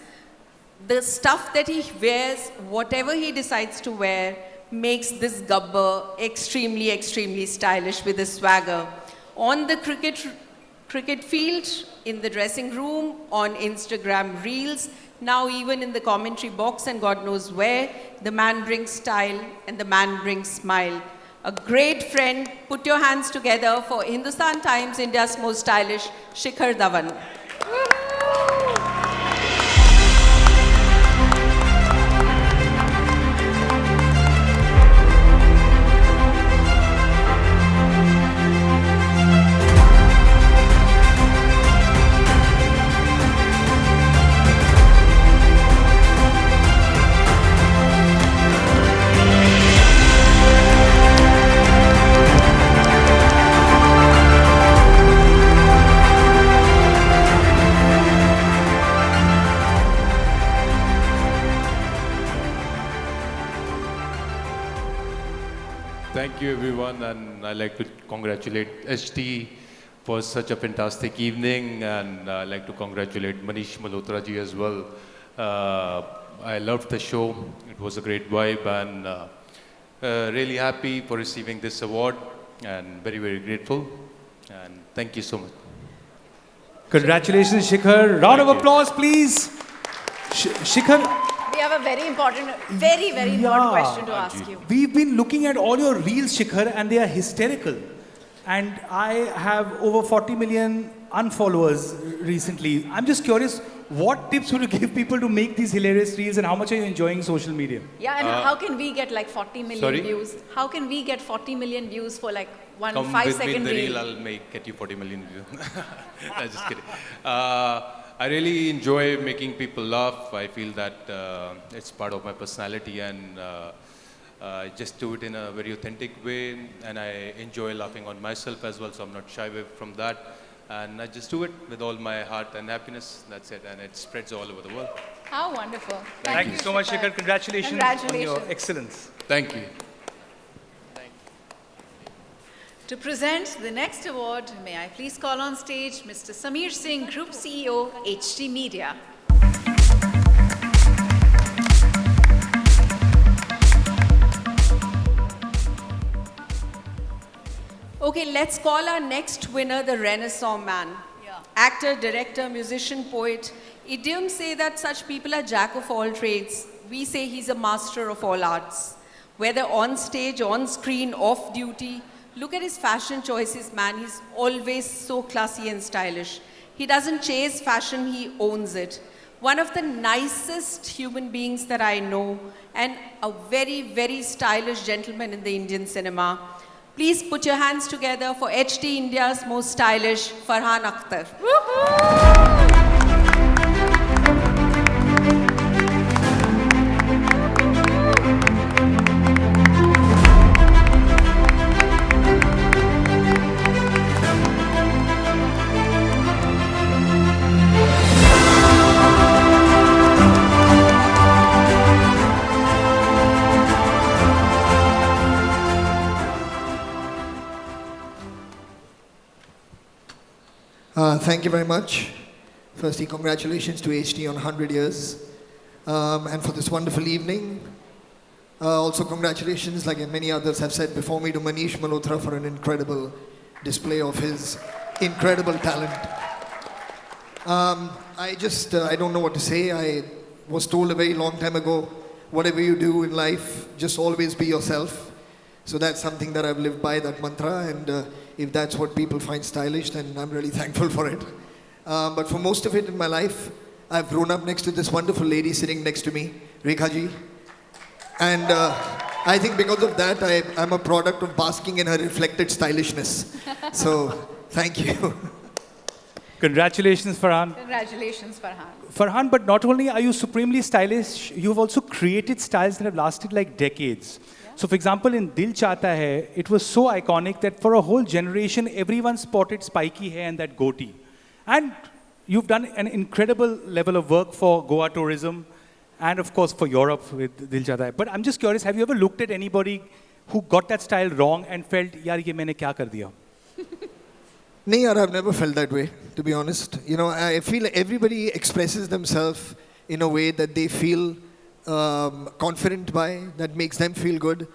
The stuff that he wears, whatever he decides to wear, makes this Gabbar extremely, extremely stylish with his swagger. On the cricket field, in the dressing room, on Instagram Reels, now even in the commentary box and God knows where, the man brings style and the man brings smile. A great friend. Put your hands together for Hindustan Times, India's most stylish, Shikhar Dhawan.
Thank you, everyone, and I'd like to congratulate HT for such a fantastic evening, and I'd like to congratulate Manish Malhotra ji as well. I loved the show. It was a great vibe, and really happy for receiving this award, and very, very grateful. And thank you so much.
Congratulations, Shikhar. Round of applause, please. Shikhar.
We have a very important, very important question to ask you.
We've been looking at all your reels, Shikhar, and they are hysterical. And I have over 40 million unfollowers recently. I'm just curious, what tips would you give people to make these hilarious reels, and how much are you enjoying social media?
Yeah, and how can we get like 40 million views? How can we get 40 million views for like one
Come
5-second
with the
reel?
reel, I'll get you 40 million views. No, just kidding. I really enjoy making people laugh. I feel that it's part of my personality, and I just do it in a very authentic way, and I enjoy laughing on myself as well, so I'm not shy away from that. And I just do it with all my heart and happiness. That's it, and it spreads all over the world.
How wonderful.
Thank you so much, Shikhar. Congratulations on your excellence.
Thank you.
To present the next award, may I please call on stage Mr. Samir Singh, Group CEO, HT Media.
Okay, let's call our next winner the Renaissance man. Actor, director, musician, poet. Idioms say that such people are jack of all trades. We say he's a master of all arts. Whether on stage, on screen, off duty, look at his fashion choices, man. He's always so classy and stylish. He doesn't chase fashion, he owns it. One of the nicest human beings that I know, and a very, very stylish gentleman in the Indian cinema. Please put your hands together for HT India's most stylish, Farhan Akhtar.
Thank you very much. Firstly, congratulations to HT on 100 years. And for this wonderful evening. Also congratulations, like many others have said before me, to Manish Malhotra for an incredible display of his incredible talent. I don't know what to say. I was told a very long time ago, whatever you do in life, just always be yourself. So that's something that I've lived by, that mantra, and if that's what people find stylish, then I'm really thankful for it. But for most of it in my life, I've grown up next to this wonderful lady sitting next to me, Rekha ji. And I think because of that, I'm a product of basking in her reflected stylishness. So, thank you.
Congratulations, Farhan.
Congratulations, Farhan.
Farhan, but not only are you supremely stylish, you've also created styles that have lasted like decades. So, for example, in Dil Chahta Hai, it was so iconic that for a whole generation, everyone spotted spiky hair and that goatee. And you've done an incredible level of work for Goa tourism and, of course, for Europe with Dil Chahta Hai. But I'm just curious, have you ever looked at anybody who got that style wrong and felt, yaar, ye maine kya kar diya?
No, yaar, I've never felt that way, to be honest. You know, I feel everybody expresses themselves in a way that they feel confident by, that makes them feel good.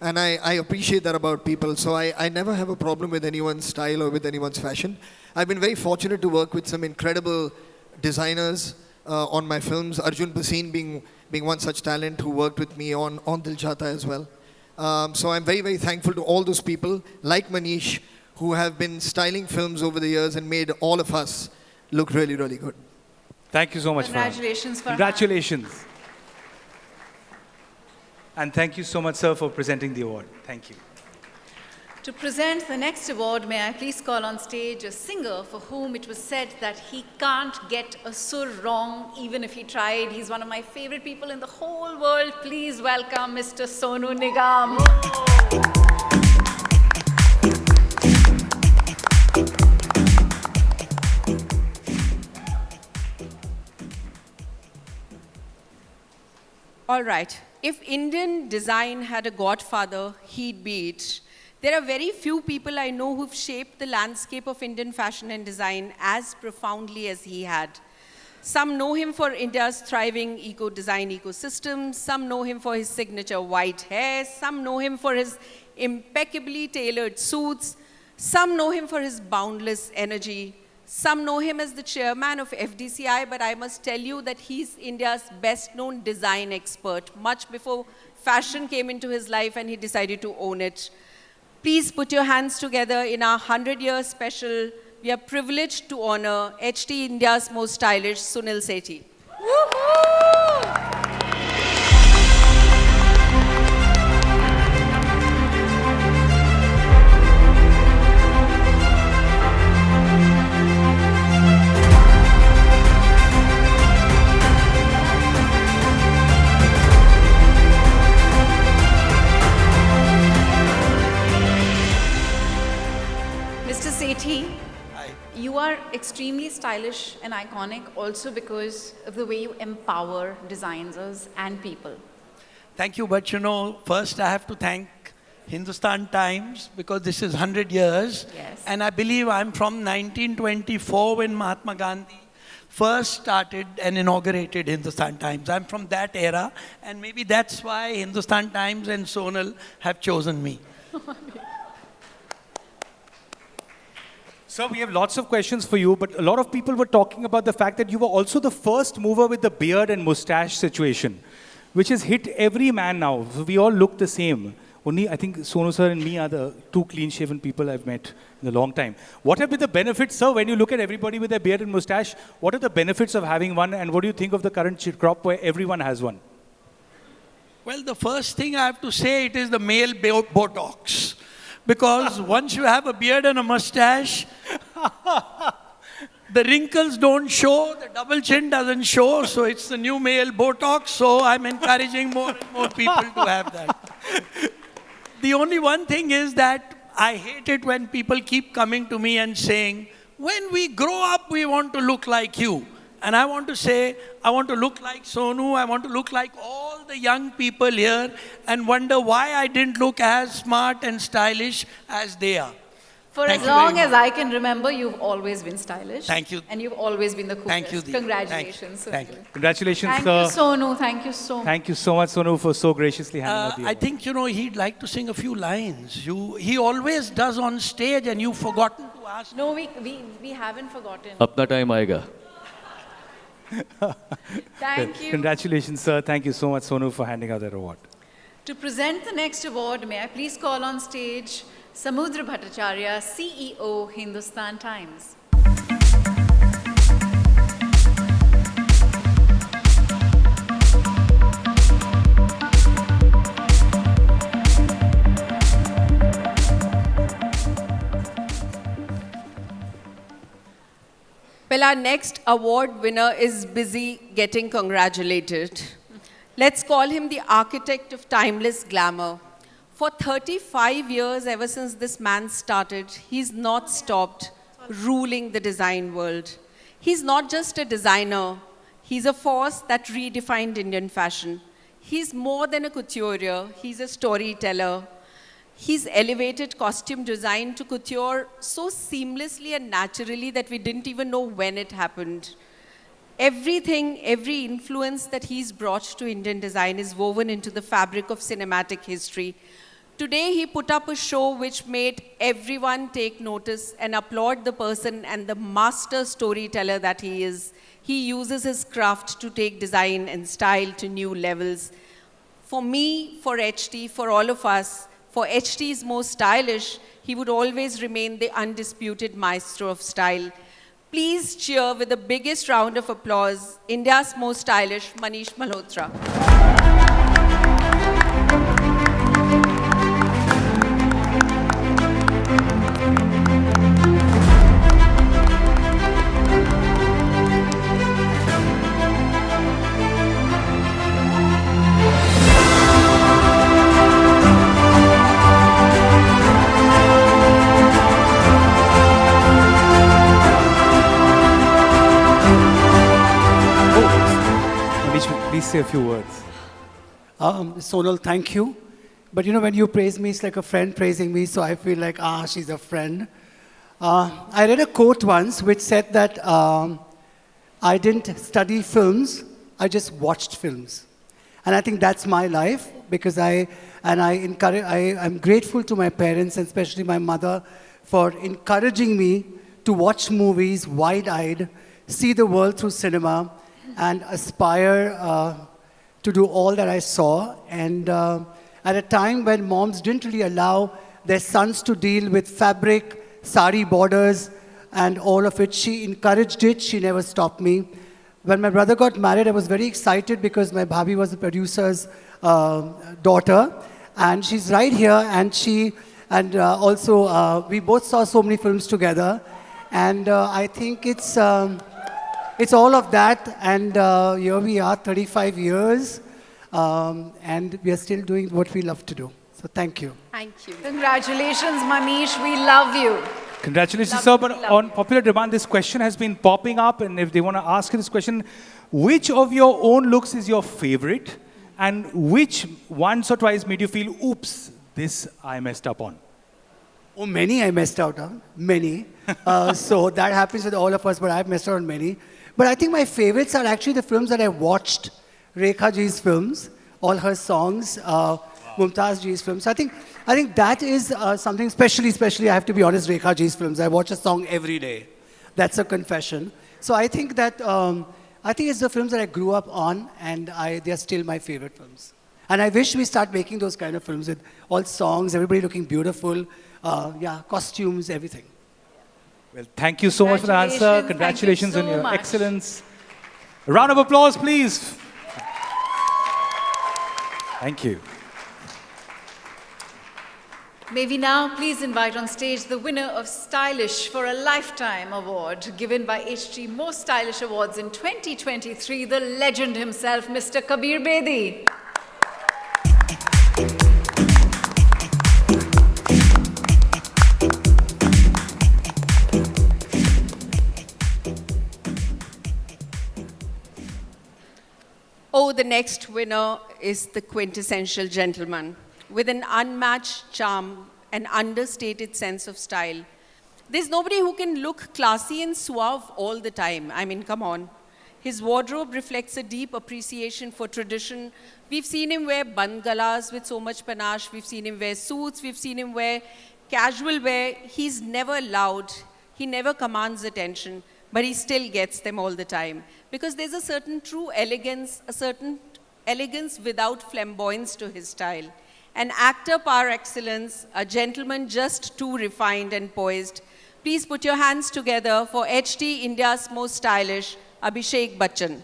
And I appreciate that about people. So I never have a problem with anyone's style or with anyone's fashion. I've been very fortunate to work with some incredible designers on my films. Arjun Bhasin being one such talent who worked with me on Dil Chahta as well. So I'm very, very thankful to all those people like Manish who have been styling films over the years and made all of us look really, really good.
Thank you so much,
Congratulations, Farhan.
Congratulations. And thank you so much, sir, for presenting the award. Thank you.
To present the next award, may I please call on stage a singer for whom it was said that he can't get a sur wrong even if he tried. He's one of my favorite people in the whole world. Please welcome Mr. Sonu Nigam.
All right. If Indian design had a godfather, he'd be it. There are very few people I know who've shaped the landscape of Indian fashion and design as profoundly as he had. Some know him for India's thriving eco-design ecosystem. Some know him for his signature white hair. Some know him for his impeccably tailored suits. Some know him for his boundless energy. Some know him as the chairman of FDCI, but I must tell you that he's India's best-known design expert, much before fashion came into his life and he decided to own it. Please put your hands together in our 100-year special. We are privileged to honor HT India's most stylish Sunil Sethi.
Mr. Sethi, you are extremely stylish and iconic also because of the way you empower designers and people.
Thank you, but you know, first I have to thank Hindustan Times because this is 100 years.
Yes.
And I believe I'm from 1924 when Mahatma Gandhi first started and inaugurated Hindustan Times. I'm from that era, and maybe that's why Hindustan Times and Sonal have chosen me.
So we have lots of questions for you, but a lot of people were talking about the fact that you were also the first mover with the beard and mustache situation, which has hit every man now. So we all look the same. Only I think Sonu sir and me are the two clean-shaven people I've met in a long time. What have been the benefits, sir, when you look at everybody with their beard and mustache? What are the benefits of having one, and what do you think of the current crop where everyone has one?
Well, the first thing I have to say, it is the male Botox. Because once you have a beard and a mustache, the wrinkles don't show, the double chin doesn't show, so it's the new male Botox, so I'm encouraging more and more people to have that. The only one thing is that I hate it when people keep coming to me and saying, when we grow up, we want to look like you. And I want to say, I want to look like Sonu, I want to look like all the young people here and wonder why I didn't look as smart and stylish as they are.
For
Thank
as
you very
long as
much.
I can remember, you've always been stylish.
Thank you.
And you've always been the coolest.
Thank you, Deep.
Congratulations.
Thank you.
Congratulations,
Thank
sir.
you, Sonu. Thank you so much.
Thank you so much, Sonu, for so graciously handing out the
I
award.
think, you know, he'd like to sing a few lines. He always does on stage and you've forgotten to ask.
No, we haven't forgotten.
अपना time आएगा.
Thank you.
Congratulations, sir. Thank you so much, Sonu, for handing out that award.
To present the next award, may I please call on stage Samudra Bhattacharya, CEO, Hindustan Times.
Well, our next award winner is busy getting congratulated. Let's call him the architect of timeless glamour. For 35 years, ever since this man started, he's not stopped ruling the design world. He's not just a designer, he's a force that redefined Indian fashion. He's more than a couturier, he's a storyteller. He's elevated costume design to couture so seamlessly and naturally that we didn't even know when it happened. Everything, every influence that he's brought to Indian design is woven into the fabric of cinematic history. Today, he put up a show which made everyone take notice and applaud the person and the master storyteller that he is. He uses his craft to take design and style to new levels. For me, for HT, for all of us, for HT's most stylish, he would always remain the undisputed maestro of style. Please cheer with the biggest round of applause, India's most stylish, Manish Malhotra.
Please say a few words.
Sonal, thank you. But you know, when you praise me, it's like a friend praising me, so I feel like, she's a friend. I read a quote once which said that I didn't study films, I just watched films. And I think that's my life, because I'm grateful to my parents, and especially my mother, for encouraging me to watch movies wide-eyed, see the world through cinema, and aspire to do all that I saw. And at a time when moms didn't really allow their sons to deal with fabric, sari borders, and all of it, she encouraged it. She never stopped me. When my brother got married, I was very excited because my bhabhi was the producer's daughter, and she's right here. And also we both saw so many films together, and I think it's all of that, and here we are, 35 years, and we are still doing what we love to do. So thank you.
Thank you.
Congratulations, Manish. We love you.
Congratulations, sir. But on popular demand, this question has been popping up, and if they want to ask you this question, which of your own looks is your favorite, and which once or twice made you feel, oops, this I messed up on?
Oh, many I messed out on, many. So that happens with all of us, but I've messed out on many. But I think my favorites are actually the films that I watched. Rekha ji's films, all her songs, Mumtaz ji's films. I think that is something, especially, I have to be honest, Rekha ji's films. I watch a song every day. That's a confession. So I think that, it's the films that I grew up on, and they're still my favorite films. And I wish we start making those kind of films with all songs, everybody looking beautiful, costumes, everything.
Well, thank you so much for the answer. Congratulations on your excellence. A round of applause, please. Thank you.
May we now please invite on stage the winner of Stylish for a Lifetime Award, given by HT Most Stylish Awards in 2023, the legend himself, Mr. Kabir Bedi.
Oh, the next winner is the quintessential gentleman, with an unmatched charm and understated sense of style. There's nobody who can look classy and suave all the time. I mean, come on. His wardrobe reflects a deep appreciation for tradition. We've seen him wear band galas with so much panache. We've seen him wear suits. We've seen him wear casual wear. He's never loud. He never commands attention, but he still gets them all the time. Because there's a certain true elegance, a certain elegance without flamboyance to his style. An actor par excellence, a gentleman just too refined and poised. Please put your hands together for HT India's most stylish, Abhishek Bachchan.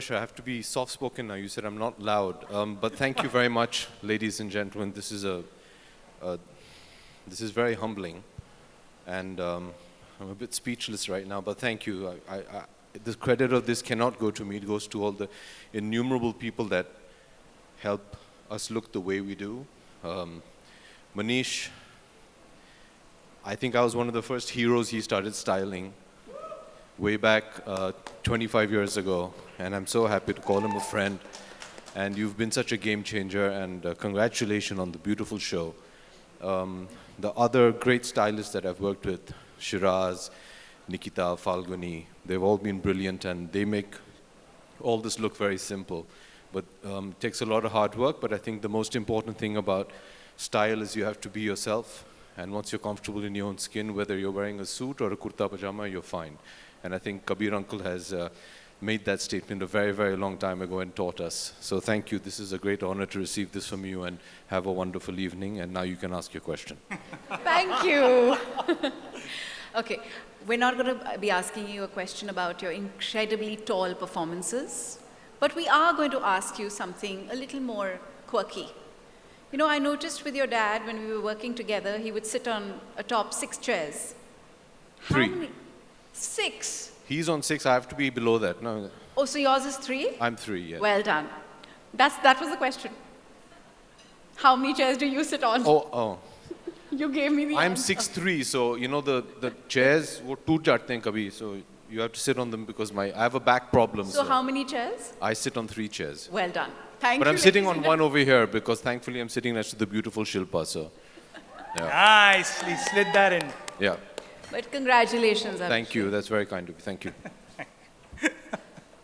pressure. I have to be soft-spoken now. You said I'm not loud. But thank you very much, ladies and gentlemen. This is very humbling. And I'm a bit speechless right now, but thank you. The credit of this cannot go to me. It goes to all the innumerable people that help us look the way we do. Manish, I think I was one of the first heroes he started styling way back 25 years ago, and I'm so happy to call him a friend. And you've been such a game changer, and congratulations on the beautiful show. The other great stylists that I've worked with, Shiraz, Nikita, Falguni, they've all been brilliant, and they make all this look very simple. But it takes a lot of hard work, but I think the most important thing about style is you have to be yourself, and once you're comfortable in your own skin, whether you're wearing a suit or a kurta pajama, you're fine. And I think Kabir Uncle has made that statement a very, very long time ago and taught us. So thank you. This is a great honor to receive this from you, and have a wonderful evening. And now you can ask your question.
Thank you. Okay, we're not going to be asking you a question about your incredibly tall performances, but we are going to ask you something a little more quirky. You know, I noticed with your dad, when we were working together, he would sit on atop 6 chairs.
3.
How many? 6?
He's on 6. I have to be below that. No,
Oh, so yours is 3?
I'm 3, yeah.
Well done. That was the question. How many chairs do you sit on?
Oh.
You gave me the
I'm
answer.
6'3", so you know the chairs wo toot jate hain kabhi, so you have to sit on them because I have a back problem.
So how many chairs?
I sit on 3 chairs.
Well done. Thank
But
you.
I'm sitting
ladies
on
and
one over here because thankfully I'm sitting next to the beautiful Shilpa, so yeah.
Nicely slid that in.
Yeah.
But congratulations.
Thank you. That's very kind of you. Thank you.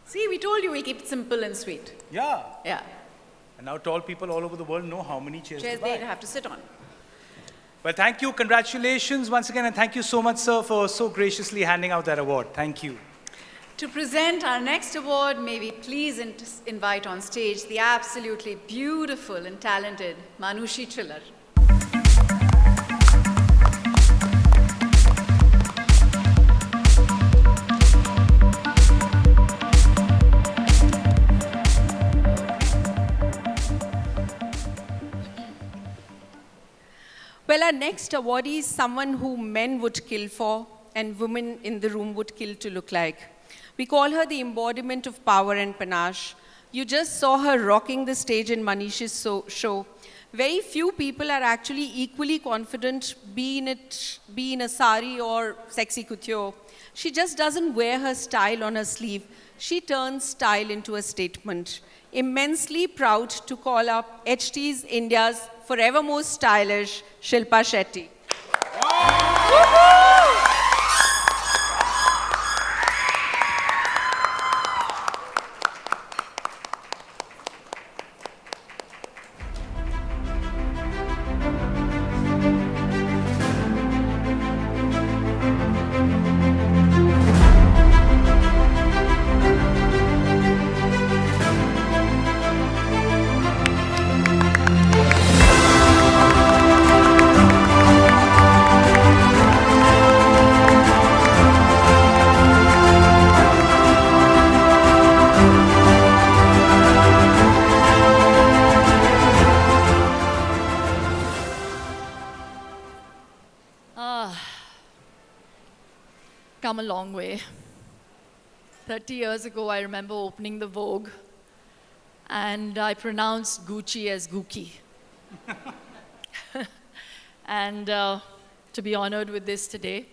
See, we told you we'll keep it simple and sweet.
Yeah.
Yeah.
And now tall people all over the world know how many chairs
Chairs
to buy.
they have to sit on.
Well, thank you. Congratulations once again. And thank you so much, sir, for so graciously handing out that award. Thank you.
To present our next award, may we please invite on stage the absolutely beautiful and talented Manushi Chillar.
Well, our next awardee is someone who men would kill for and women in the room would kill to look like. We call her the embodiment of power and panache. You just saw her rocking the stage in Manish's show. Very few people are actually equally confident, be in a sari or sexy couture. She just doesn't wear her style on her sleeve. She turns style into a statement. Immensely proud to call up HT's India's forever most stylish Shilpa Shetty.
Come a long way. 30 years ago, I remember opening the Vogue, and I pronounced Gucci as Gookie. And to be honored with this today,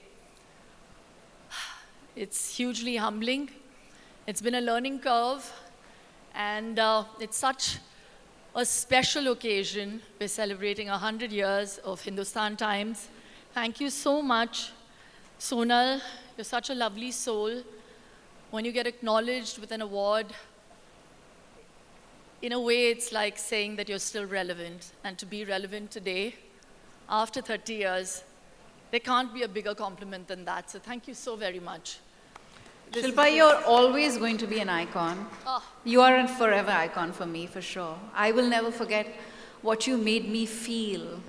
it's hugely humbling. It's been a learning curve, and it's such a special occasion. We're celebrating 100 years of Hindustan Times. Thank you so much, Sonal. You're such a lovely soul. When you get acknowledged with an award, in a way, it's like saying that you're still relevant. And to be relevant today, after 30 years, there can't be a bigger compliment than that. So thank you so very much.
Shilpa, you're always going to be an icon. You are a forever icon for me, for sure. I will never forget what you made me feel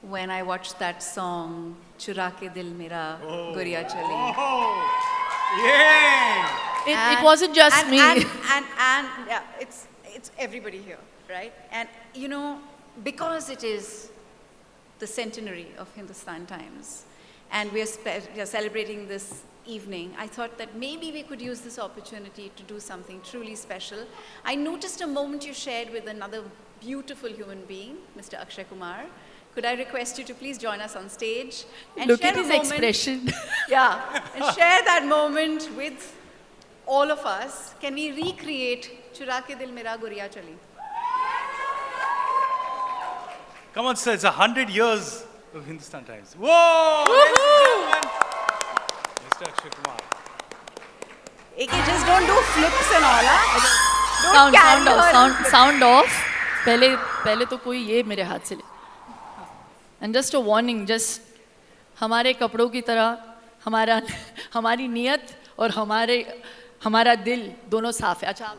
when I watched that song, Chura Ke Dil Mera Guriya Chali.
Yeah!
It wasn't just me.
And yeah, it's everybody here, right? And you know, because it is the centenary of Hindustan Times, and we are celebrating this evening, I thought that maybe we could use this opportunity to do something truly special. I noticed a moment you shared with another beautiful human being, Mr. Akshay Kumar. Could I request you to please join us on stage and
Look
share
at
a
his
moment,
expression.
yeah, and share that moment with all of us. Can we recreate Chura Ke Dil Mera Guriya Chali?
Come on, sir. It's 100 years of Hindustan Times. Whoa! Ladies and gentlemen, Mr. Akshay Kumar.
Just don't do flips and all, huh?
Sound off. पहले तो कोई ये मेरे हाथ से ले. And just a warning, just हमारे कपड़ों की तरह हमारी नियत और हमारा दिल दोनों साफ है. अच्छा आप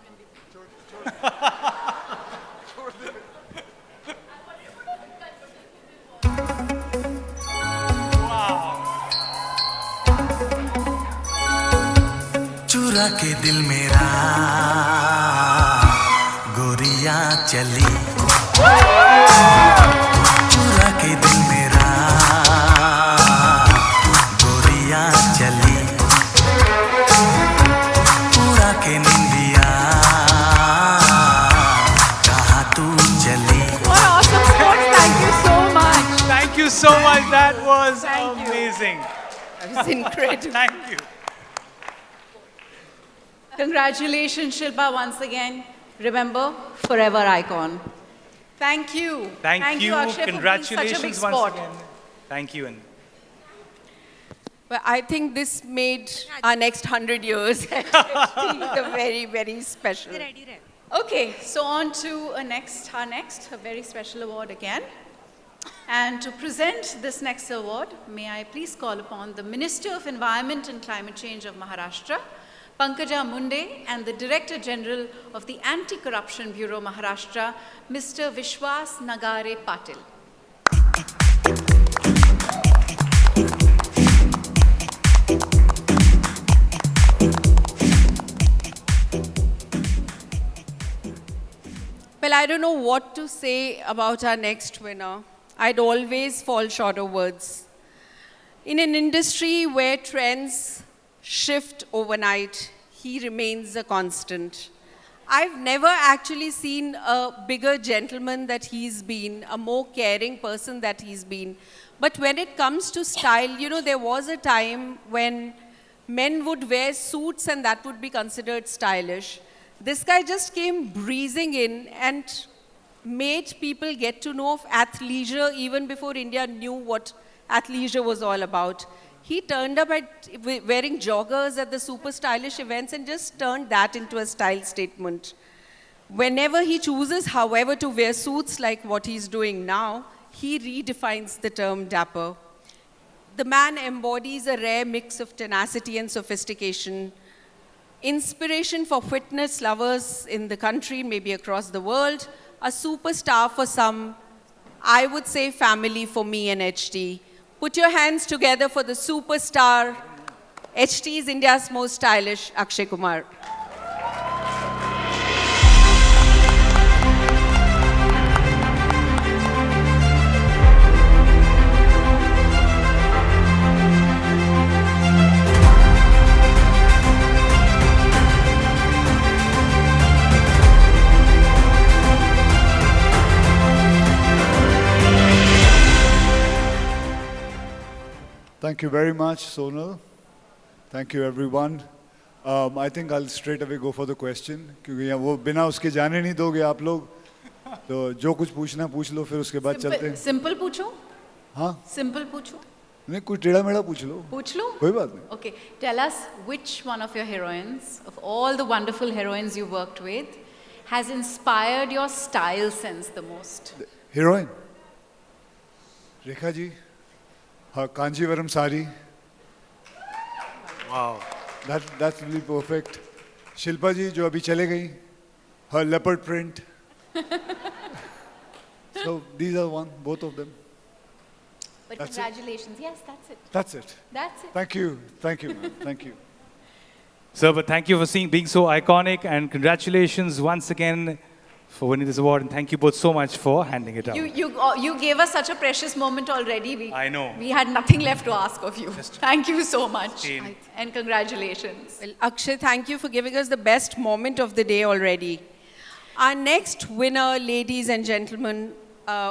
चुरा के दिल मेरा गोरिया चली, चुरा के दिल मेरा गोरिया चली, पूरा के निंदिया कहाँ तू चली.
What awesome sports, thank you so much.
Thank you so much. That was amazing.
That was incredible.
Thank you.
Congratulations, Shilpa, once again. Remember, forever icon. Thank you.
Thank you.
Akshay,
Congratulations
for being such a big
once
sport.
again. Thank you. And
Well, I think this made our next 100 years the very, very special.
Okay, so on to our next, a very special award again. And to present this next award, may I please call upon the Minister of Environment and Climate Change of Maharashtra, Pankaja Munde, and the Director General of the Anti-Corruption Bureau Maharashtra, Mr. Vishwas Nagare Patil.
Well, I don't know what to say about our next winner. I'd always fall short of words. In an industry where trends shift overnight, he remains a constant. I've never actually seen a bigger gentleman that he's been, a more caring person that he's been. But when it comes to style, you know, there was a time when men would wear suits and that would be considered stylish. This guy just came breezing in and made people get to know of athleisure even before India knew what athleisure was all about. He turned up wearing joggers at the super stylish events and just turned that into a style statement. Whenever he chooses, however, to wear suits like what he's doing now, he redefines the term dapper. The man embodies a rare mix of tenacity and sophistication, inspiration for fitness lovers in the country, maybe across the world, a superstar for some, I would say family for me and HT. Put your hands together for the superstar. HT is India's most stylish, Akshay Kumar.
Thank you very much, Sonal. Thank you, everyone. I think I'll straight away go for the question, क्योंकि यहाँ वो बिना उसके जाने नहीं दोगे आप लोग, तो जो कुछ पूछना पूछ लो, फिर उसके बाद चलते हैं.
Simple पूछूं?
हाँ?
Simple पूछूं?
नहीं, कुछ टेढ़ा मेढ़ा पूछ लो.
पूछ लो?
कोई बात नहीं.
Okay, tell us which one of your heroines, of all the wonderful heroines you worked with, has inspired your style sense the most?
Heroine? Rekha ji. Her Kanjivaram sari.
Wow.
That's really perfect. Shilpa ji, जो अभी चले गई, her leopard print. So these are both of them.
But
That's
congratulations. Yes, that's it.
That's it.
That's it.
Thank you, ma'am. Thank you.
Sir, but thank you for being so iconic, and congratulations once again for winning this award, and thank you both so much for handing it out.
You gave us such a precious moment already.
I know.
We had nothing left to ask of you. Thank you so much.
Shame.
And congratulations.
Well, Akshay, thank you for giving us the best moment of the day already. Our next winner, ladies and gentlemen,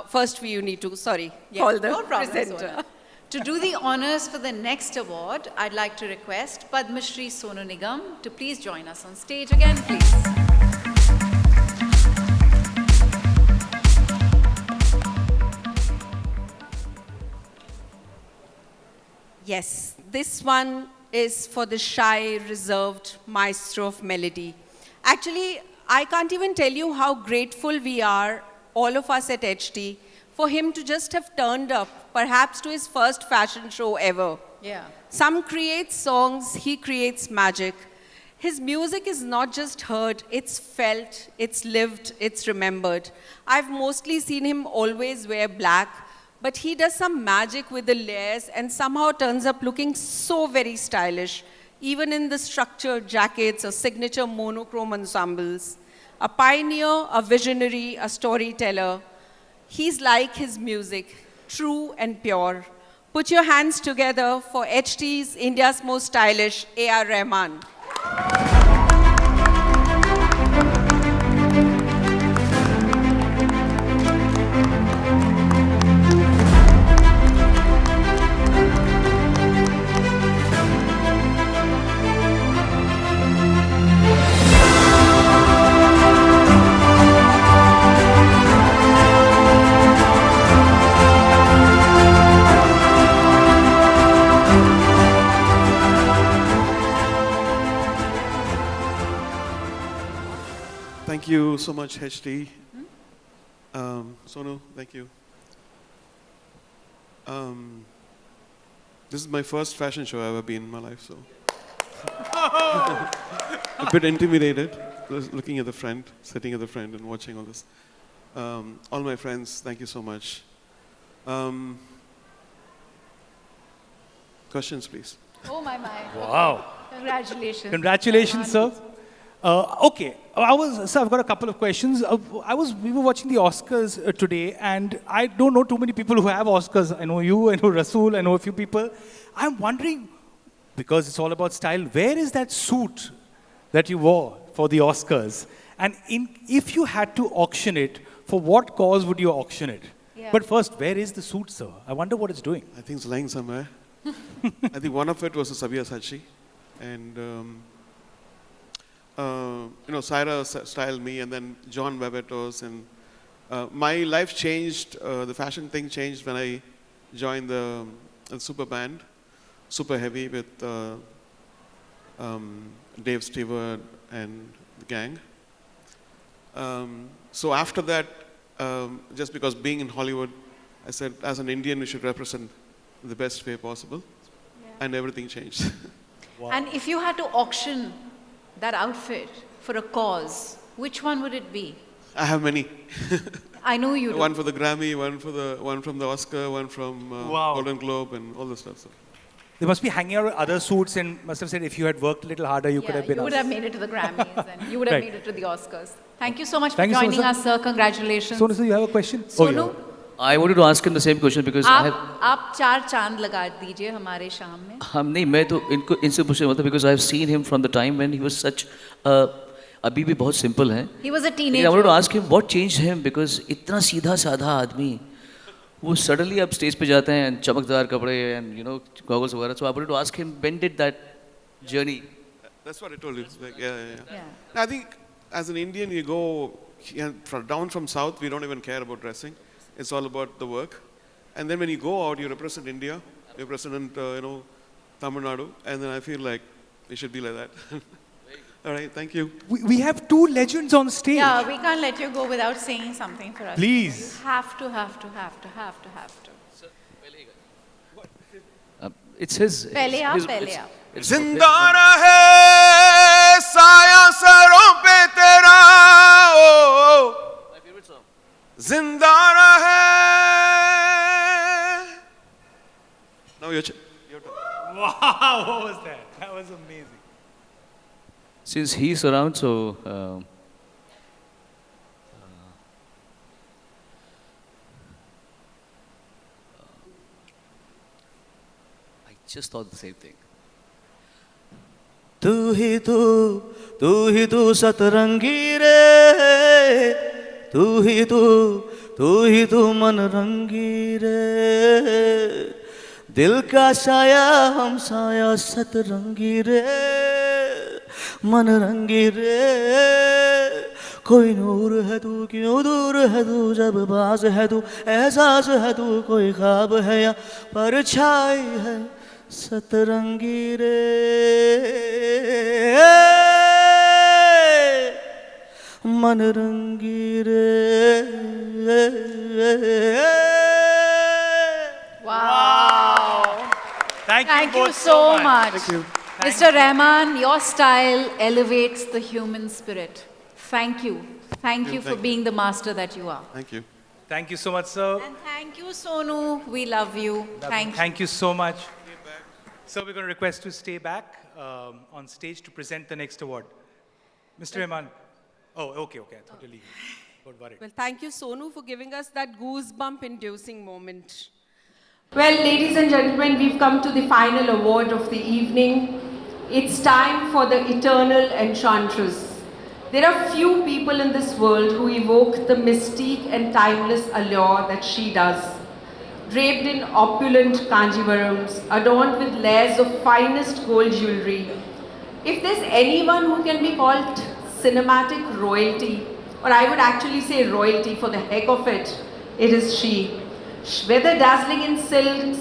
first you need to, call the
no problem,
presenter.
Sona. To do the honors for the next award, I'd like to request Padma Shri Sonu Nigam to please join us on stage again, please.
Yes, this one is for the shy, reserved maestro of melody. Actually, I can't even tell you how grateful we are, all of us at HT, for him to just have turned up, perhaps to his first fashion show ever.
Yeah.
Some create songs, he creates magic. His music is not just heard, it's felt, it's lived, it's remembered. I've mostly seen him always wear black, but he does some magic with the layers and somehow turns up looking so very stylish, even in the structured jackets or signature monochrome ensembles. A pioneer, a visionary, a storyteller. He's like his music, true and pure. Put your hands together for HT's India's most stylish A.R. Rahman.
Thank you so much, HT. Sonu, thank you. This is my first fashion show I've ever been in my life, so. A bit intimidated, just looking at the front, sitting at the front and watching all this. All my friends, thank you so much. Questions, please.
Oh, my.
Wow.
Congratulations.
Congratulations, sir. Okay, I've got a couple of questions. We were watching the Oscars today, and I don't know too many people who have Oscars. I know you, I know Rasool, I know a few people. I'm wondering, because it's all about style, where is that suit that you wore for the Oscars? And if you had to auction it, for what cause would you auction it?
Yeah.
But first, where is the suit, sir? I wonder what it's doing.
I think it's lying somewhere. I think one of it was a Sabyasachi, and Syra styled me, and then John Bebetos, and my life changed. The fashion thing changed when I joined the super band, Super Heavy, with Dave Stewart and the gang. So after that, just because being in Hollywood, I said, as an Indian, we should represent the best way possible, and everything changed.
Wow. And if you had to auction that outfit for a cause, which one would it be?
I have many.
I know you do.
One for the Grammy, one from the Oscar, one from Golden Globe, and all the stuff. So.
They must be hanging out with other suits and must have said if you had worked a little harder, you could have been
You would
us.
have made it to the Grammys and you would have
Right.
made it to the Oscars. Thank you so much
Thank
for
you so
joining
much,
us, sir. Congratulations.
Sonu, sir, you have a question?
Sonu,
I wanted to ask him the same question because I have.
आप 4 चांद लगा दीजिए हमारे शाम में.
नहीं मैं तो इनसे पूछने वाला था because I have seen him from the time when he was such अभी भी बहुत simple हैं.
He was a
I
teenager.
wanted to ask him what changed him because इतना सीधा साधा आदमी वो suddenly अब stage पे जाते हैं चमकदार कपड़े and goggles वगैरह. So I wanted to ask him when did that journey?
That's what I told you. Like, yeah. I think as an Indian, you go down from south, we don't even care about dressing. It's all about the work. And then when you go out, you represent India, you represent, Tamil Nadu, and then I feel like it should be like that. All right, thank you.
We have two legends on stage.
Yeah, we can't let you go without saying something for us.
Please.
You have to.
It's his.
पहले आप,
his-
पहले
it's-
आप.
it's-
जिंदा रहे साया सरों पे तेरा ओ जिंदा रहे. Now your turn.
Wow, what was that? That was amazing.
since he's around, so I just thought the same thing.
तू ही तू सतरंगी रे, तू ही तू मन रंगी रे, दिल का साया हम साया सतरंगी रे, मन रंगी रे, कोई नूर है तू क्यों दूर है तू, जब बाज है तू एहसास है तू, कोई ख्वाब है या परछाई है सतरंगी रे, मन रंगी रे.
Wow.
Thank you both
so much.
Thank you.
Mr. Rahman, your style elevates the human spirit. Thank you. Thank you for being the master that you are.
Thank you.
Thank you so much, sir.
And thank you, Sonu. We love you.
Thank you so much. So we're going to request to stay back on stage to present the next award. Mr. Rahman. Oh, okay. I thought you're leaving. Don't worry.
Well, thank you, Sonu, for giving us that goosebump-inducing moment. Well, ladies and gentlemen, we've come to the final award of the evening. It's time for the Eternal Enchantress. There are few people in this world who evoke the mystique and timeless allure that she does. Draped in opulent kanjivarams, adorned with layers of finest gold jewelry. If there's anyone who can be called cinematic royalty, or I would actually say royalty for the heck of it, it is she. Whether dazzling in silks,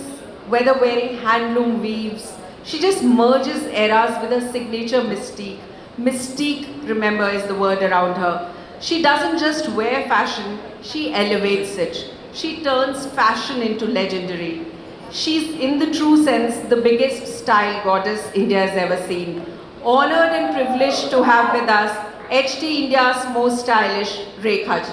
whether wearing handloom weaves, she just merges eras with her signature mystique. Mystique, remember, is the word around her. She doesn't just wear fashion, she elevates it. She turns fashion into legendary. She's, in the true sense, the biggest style goddess India has ever seen. Honored and privileged to have with us HT India's most stylish Rekha ji.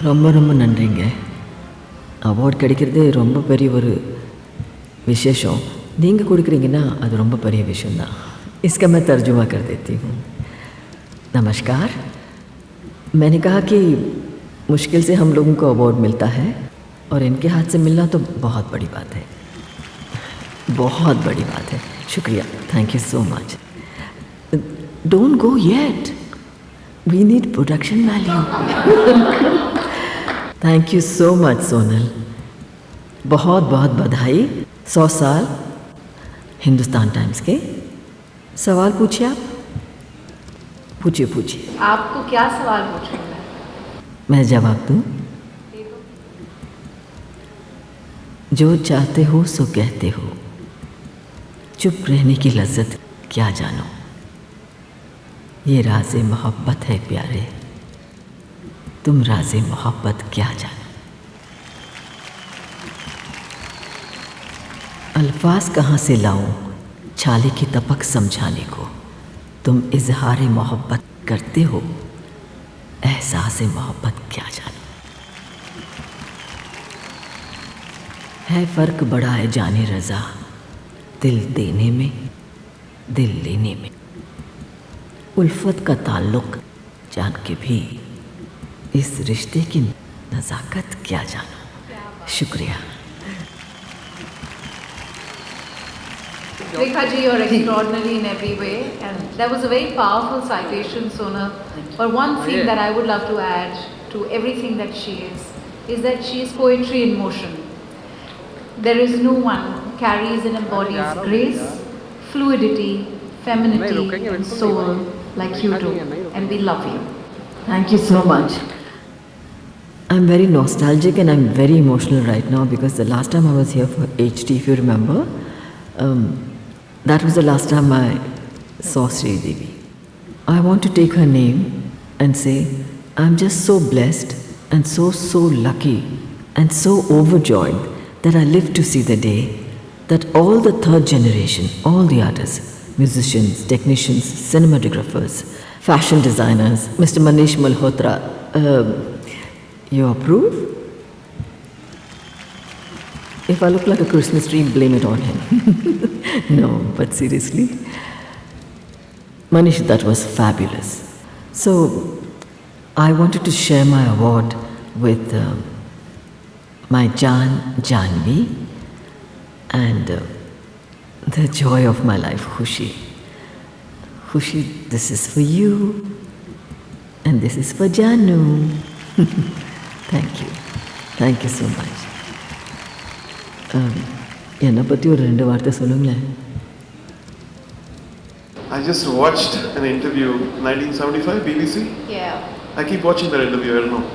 ரொம்ப ரொம்ப நன்றிங்க. Award கிடைக்கிறதே ரொம்ப பெரிய ஒரு விசேஷம். நீங்கள் கொடுக்குறீங்கன்னா அது ரொம்ப பெரிய விஷயம்தான். इसका मैं तर्जुमा कर देती हूँ. नमस्कार. मैंने कहा कि मुश्किल से हम लोगों को अवार्ड मिलता है और इनके हाथ से मिलना तो बहुत बड़ी बात है, बहुत बड़ी बात है. शुक्रिया. Thank you so much. Don't go yet. We need production value. Thank you so much Sonal. बहुत बहुत बधाई. 100 साल हिंदुस्तान टाइम्स के. सवाल पूछिए आप. पूछिए.
आपको क्या सवाल पूछना है?
मैं जवाब दूँ. जो चाहते हो सो कहते हो, चुप रहने की लज्जत क्या जानो, ये राज़े मोहब्बत है प्यारे, तुम राज़े मोहब्बत क्या जानो. अल्फाज कहाँ से लाऊं छाले की तपक समझाने को, तुम इजहार मोहब्बत करते हो, एहसास मोहब्बत क्या जानो. है फ़र्क बड़ा है जाने रज़ा, दिल देने में दिल लेने में. उल्फत का ताल्लुक़ जान के भी इस रिश्ते की नज़ाकत क्या जानो. शुक्रिया.
Rekha ji, you're extraordinary in every way, and that was a very powerful citation, Sonal. But one thing that I would love to add to everything that she is that she is poetry in motion. There is no one who carries and embodies grace, fluidity, femininity, and soul like you do, and we love you.
Thank you so much. I'm very nostalgic and I'm very emotional right now because the last time I was here for HT, if you remember, that was the last time I saw Sri Devi. I want to take her name and say, I'm just so blessed and so lucky and so overjoyed that I live to see the day that all the third generation, all the artists, musicians, technicians, cinematographers, fashion designers, Mr. Manish Malhotra, you approve? If I look like a Christmas tree, blame it on him. No, but seriously. Manish, that was fabulous. So, I wanted to share my award with my Janvi and the joy of my life, Khushi. Khushi, this is for you and this is for Janu. Thank you. Thank you so much. என்னை பற்றி ஒரு 2 வார்த்தை சொல்லுங்களேன்.
I just watched an interview, 1975, BBC.
Yeah.
I keep watching that interview, I don't know.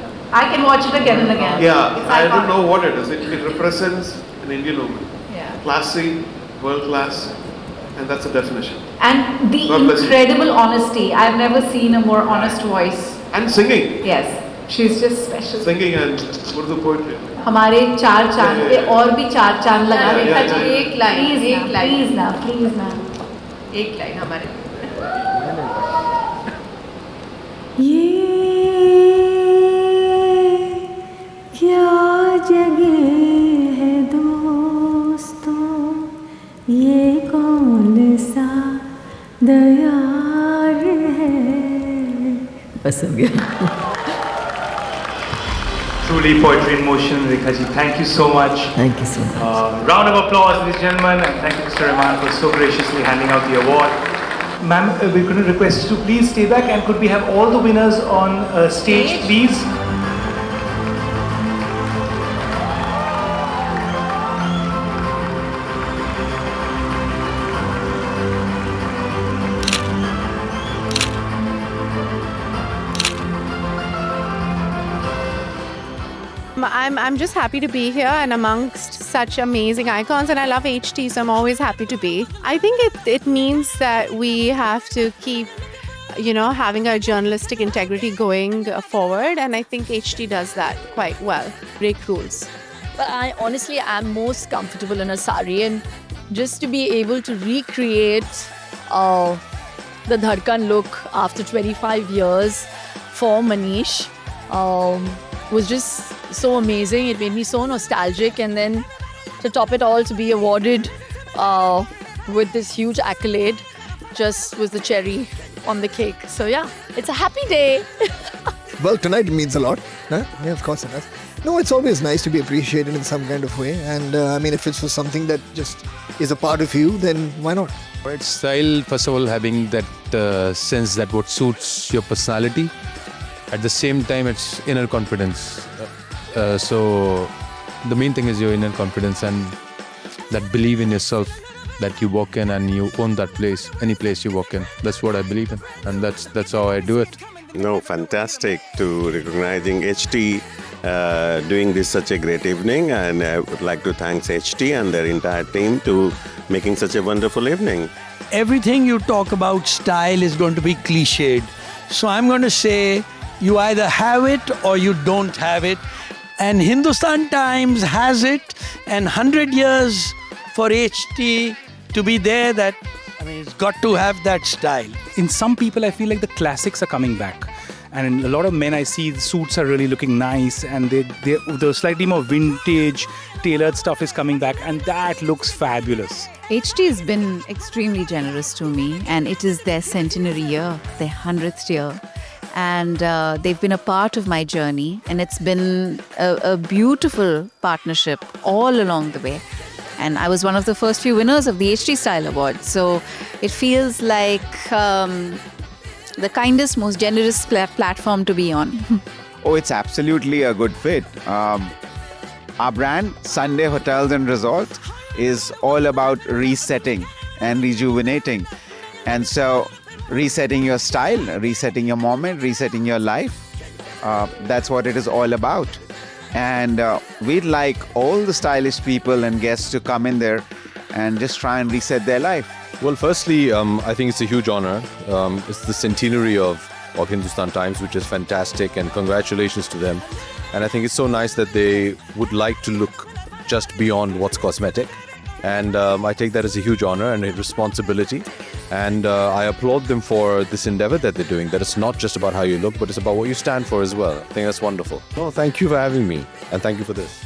I can watch it again and again.
Yeah,
It's
I don't
iconic.
know what it is. It represents an Indian woman.
Yeah.
Classy, world class, and that's the definition.
And the
God bless you.
incredible honesty. I've never seen a more honest voice.
And singing.
Yes, she's just special.
Singing and Urdu poetry.
हमारे 4 चांद पे और भी 4 चांद लगा
Yeah,
रेखा
yeah,
जी.
yeah.
एक line, please ना.
एक लाइन हमारे.
ये क्या जगह है दोस्तों, ये कौन सा दयार है. बस हो गया.
Truly poetry in motion, Rekha ji. Thank you so much.
Thank you so much.
Round of applause, ladies and gentlemen, and thank you, Mr. Rahman, for so graciously handing out the award. Ma'am, we're going to request you to please stay back, and could we have all the winners on stage, please?
I'm just happy to be here and amongst such amazing icons, and I love HT, so I'm always happy to be. I think it means that we have to keep, having our journalistic integrity going forward, and I think HT does that quite well. Break rules.
But I honestly am most comfortable in a sari, and just to be able to recreate the Dhadkan look after 25 years for Manish was just so amazing. It made me so nostalgic, and then to top it all, to be awarded with this huge accolade just was the cherry on the cake. So yeah, it's a happy day.
Well, tonight means a lot. Huh? Yeah, of course it does. No, it's always nice to be appreciated in some kind of way. And I mean, if it's for something that just is a part of you, then why not?
It's style, first of all, having that sense that what suits your personality. At the same time, it's inner confidence. So the main thing is your inner confidence and that belief in yourself, that you walk in and you own that place, any place you walk in. That's what I believe in, and that's how I do it.
No, fantastic to recognizing HT doing this such a great evening, and I would like to thank HT and their entire team to making such a wonderful evening.
Everything you talk about style is going to be cliched. So I'm going to say you either have it or you don't have it. And Hindustan Times has it, and 100 years for HT to be there, that, I mean, it's got to have that style.
In some people, I feel like the classics are coming back. And in a lot of men I see, the suits are really looking nice, and the slightly more vintage, tailored stuff is coming back, and that looks fabulous.
HT has been extremely generous to me, and it is their centenary year, their 100th year. And they've been a part of my journey, and it's been a beautiful partnership all along the way. And I was one of the first few winners of the HT Style Award. So it feels like the kindest, most generous platform to be on.
Oh, it's absolutely a good fit. Our brand, Sunday Hotels and Resorts, is all about resetting and rejuvenating. And so, resetting your style, resetting your moment, resetting your life, that's what it is all about. And we'd like all the stylish people and guests to come in there and just try and reset their life.
Well, firstly, I think it's a huge honor. It's the centenary of Hindustan Times, which is fantastic, and congratulations to them. And I think it's so nice that they would like to look just beyond what's cosmetic. And I take that as a huge honor and a responsibility. And I applaud them for this endeavor that they're doing, that it's not just about how you look, but it's about what you stand for as well. I think that's wonderful. No, thank you for having me, and thank you for this.